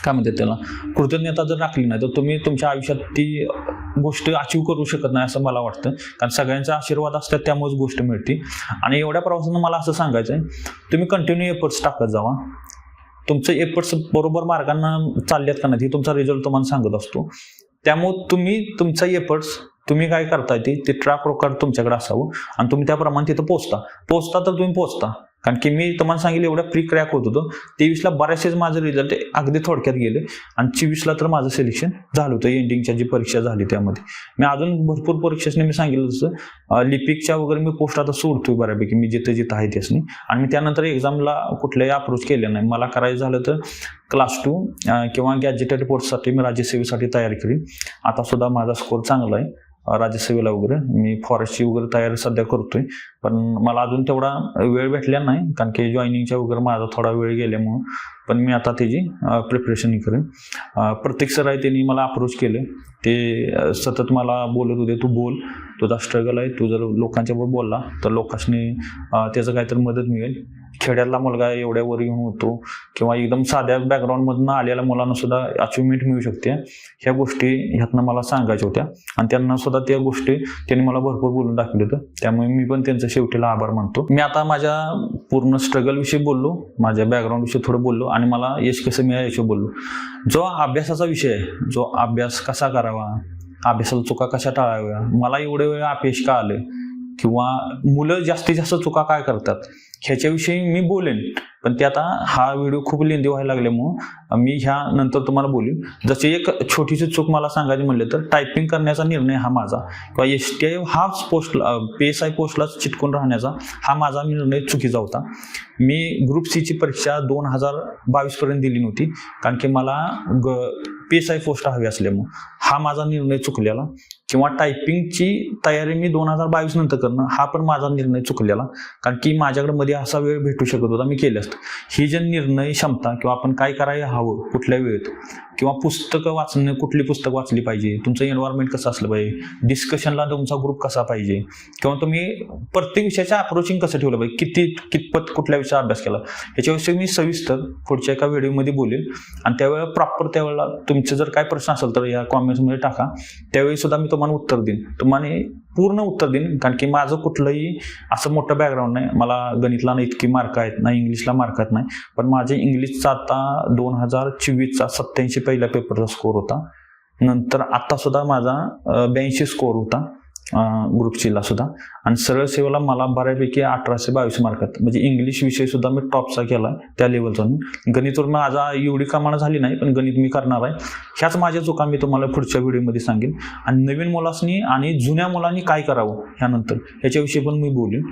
काय म्हणतात त्याला, कृतज्ञता जर राखली नाही तर तुम्ही तुमच्या आयुष्यात ती गोष्ट अचीव करू शकत नाही असं मला वाटतं. कारण सगळ्यांचा आशीर्वाद असतात त्यामुळेच गोष्ट मिळते. आणि एवढ्या प्रवासानं मला असं सांगायचं आहे, तुम्ही कंटिन्यू एफर्ट्स टाकत जावा. तुमचे एफर्ट्स बरोबर मार्गानं चालल्यात का नाही हे तुमचा रिझल्ट तुम्हाला सांगत असतो. त्यामुळे तुम्ही तुमचा एफर्ट्स तुम्ही काय करताय ते ट्रॅक रेकॉर्ड तुमच्याकडे असावं आणि तुम्ही त्याप्रमाणे तिथं पोचता तर तुम्ही पोचता. कारण की मी तुम्हाला सांगितलं एवढं प्री क्रॅक होत होतं. 23ला बऱ्याचशेच माझं रिझल्ट अगदी थोडक्यात गेले आणि 24ला तर माझं सिलेक्शन झालं होतं. एंडिंगच्या जी परीक्षा झाली त्यामध्ये मी अजून भरपूर परीक्षांनी मी सांगितलं तसं लिपिकच्या वगैरे मी पोस्ट आता सोडतोय बऱ्यापैकी मी जिथं आहे त्यासनी. आणि मी त्यानंतर एक्झामला कुठल्याही अप्रोच केले नाही. मला करायचं झालं तर क्लास 2 किंवा गॅजेटेड पोस्टसाठी मी राज्यसेवेसाठी तयारी केली. आता सुद्धा माझा स्कोर चांगला आहे राज्यसेवेला वगैरे. मी फॉरेस्टची वगैरे तयारी सध्या करतोय, पण मला अजून तेवढा वेळ भेटला नाही कारण की जॉईनिंगच्या वगैरे माझा थोडा वेळ गेल्यामुळं. पण मी आता त्याची प्रिपरेशन करेन. प्रत्येक सर आहे त्यांनी मला अप्रोच केले, ते सतत मला बोलत होते तू बोल, तुझा स्ट्रगल आहे, तू जर लोकांच्या बरोबर बोलला तर लोकांनी त्याचं काहीतरी मदत मिळेल. खेड्यातला मुलगा एवढ्यावर येऊन होतो किंवा एकदम साध्या बॅकग्राऊंडमधनं आलेल्या मुलांना सुद्धा अचिव्हमेंट मिळू शकते. ह्या गोष्टी ह्यातनं मला सांगायच्या होत्या आणि त्यांना सुद्धा त्या गोष्टी त्यांनी मला भरपूर बोलून दाखवलं होतं. त्यामुळे मी पण त्यांचं शेवटीला आभार मानतो. मी आता माझ्या पूर्ण स्ट्रगल विषयी बोललो, माझ्या बॅकग्राऊंड विषयी थोडं बोललो आणि मला यश कसं मिळालं याविषयी बोललो. जो अभ्यासाचा विषय आहे, जो अभ्यास कसा करावा, अभ्यासाला चुका कशा टाळाव्या, मला एवढे वेळ अपयश का आलं, किंवा मुलं जास्तीत जास्त चुका काय करतात ह्याच्याविषयी मी बोलेन. पण ते आता हा व्हिडिओ खूप लेंदी व्हायला लागल्यामुळं मी ह्या नंतर तुम्हाला बोलेन. जसे एक छोटीशी चूक मला सांगायची म्हणले तर टायपिंग करण्याचा निर्णय हा माझा, किंवा STI हाच पोस्टला PSI पोस्टला चिटकून राहण्याचा हा माझा निर्णय चुकीचा होता. मी ग्रुप Cची परीक्षा 2022 पर्यंत दिली नव्हती, कारण की मला PSI पोस्ट हवी असल्यामुळे हा माझा निर्णय चुकलेला. किंवा टायपिंगची तयारी मी 2022 नंतर करणं हा पण माझा निर्णय चुकलेला, कारण की माझ्याकडे मध्ये असा वेळ भेटू शकत होता, मी केले असतं. ही जी निर्णय क्षमता किंवा आपण काय करायला हवं कुठल्या वेळेत, किंवा पुस्तकं वाचणं, कुठली पुस्तक वाचली पाहिजे, तुमचं एन्व्हायरमेंट कसं असलं पाहिजे, डिस्कशनला तुमचा ग्रुप कसा पाहिजे, किंवा तुम्ही प्रत्येक विषयाचं अप्रोचिंग कसं ठेवलं पाहिजे, कितपत कुठल्या विषयाचा अभ्यास केला, याच्याविषयी मी सविस्तर पुढच्या एका व्हिडिओमध्ये बोलेल. आणि त्यावेळेला प्रॉपर त्यावेळेला तुमचे जर काय प्रश्न असेल तर या कॉमेंट्समध्ये टाका, त्यावेळी सुद्धा मी तुम्हाला उत्तर देईन, तुम्हाला पूर्ण उत्तर देईन. कारण की माझं कुठलंही असं मोठं बॅकग्राऊंड नाही, मला गणितला ना इतकी मार्क आहेत ना, इंग्लिशला मार्क आहेत नाही. पण माझे इंग्लिशचा आता 2024चा 87 पहिल्या पेपरचा स्कोर होता. नंतर आता सुद्धा माझा 82 स्कोर होता ग्रुप Cला सुद्धा. आणि सरळ सेवेला मला बऱ्यापैकी 1822 मार्क आहेत, म्हणजे इंग्लिश विषय सुद्धा मी टॉपचा केला त्या लेवलचा. गणितवर माझा एवढी कामानं झाली नाही, पण गणित मी करणार आहे. ह्याच माझ्या चुका मी तुम्हाला पुढच्या व्हिडिओमध्ये सांगेन. आणि नवीन मुलांनी आणि जुन्या मुलांनी काय करावं ह्यानंतर ह्याच्याविषयी पण मी बोलेन.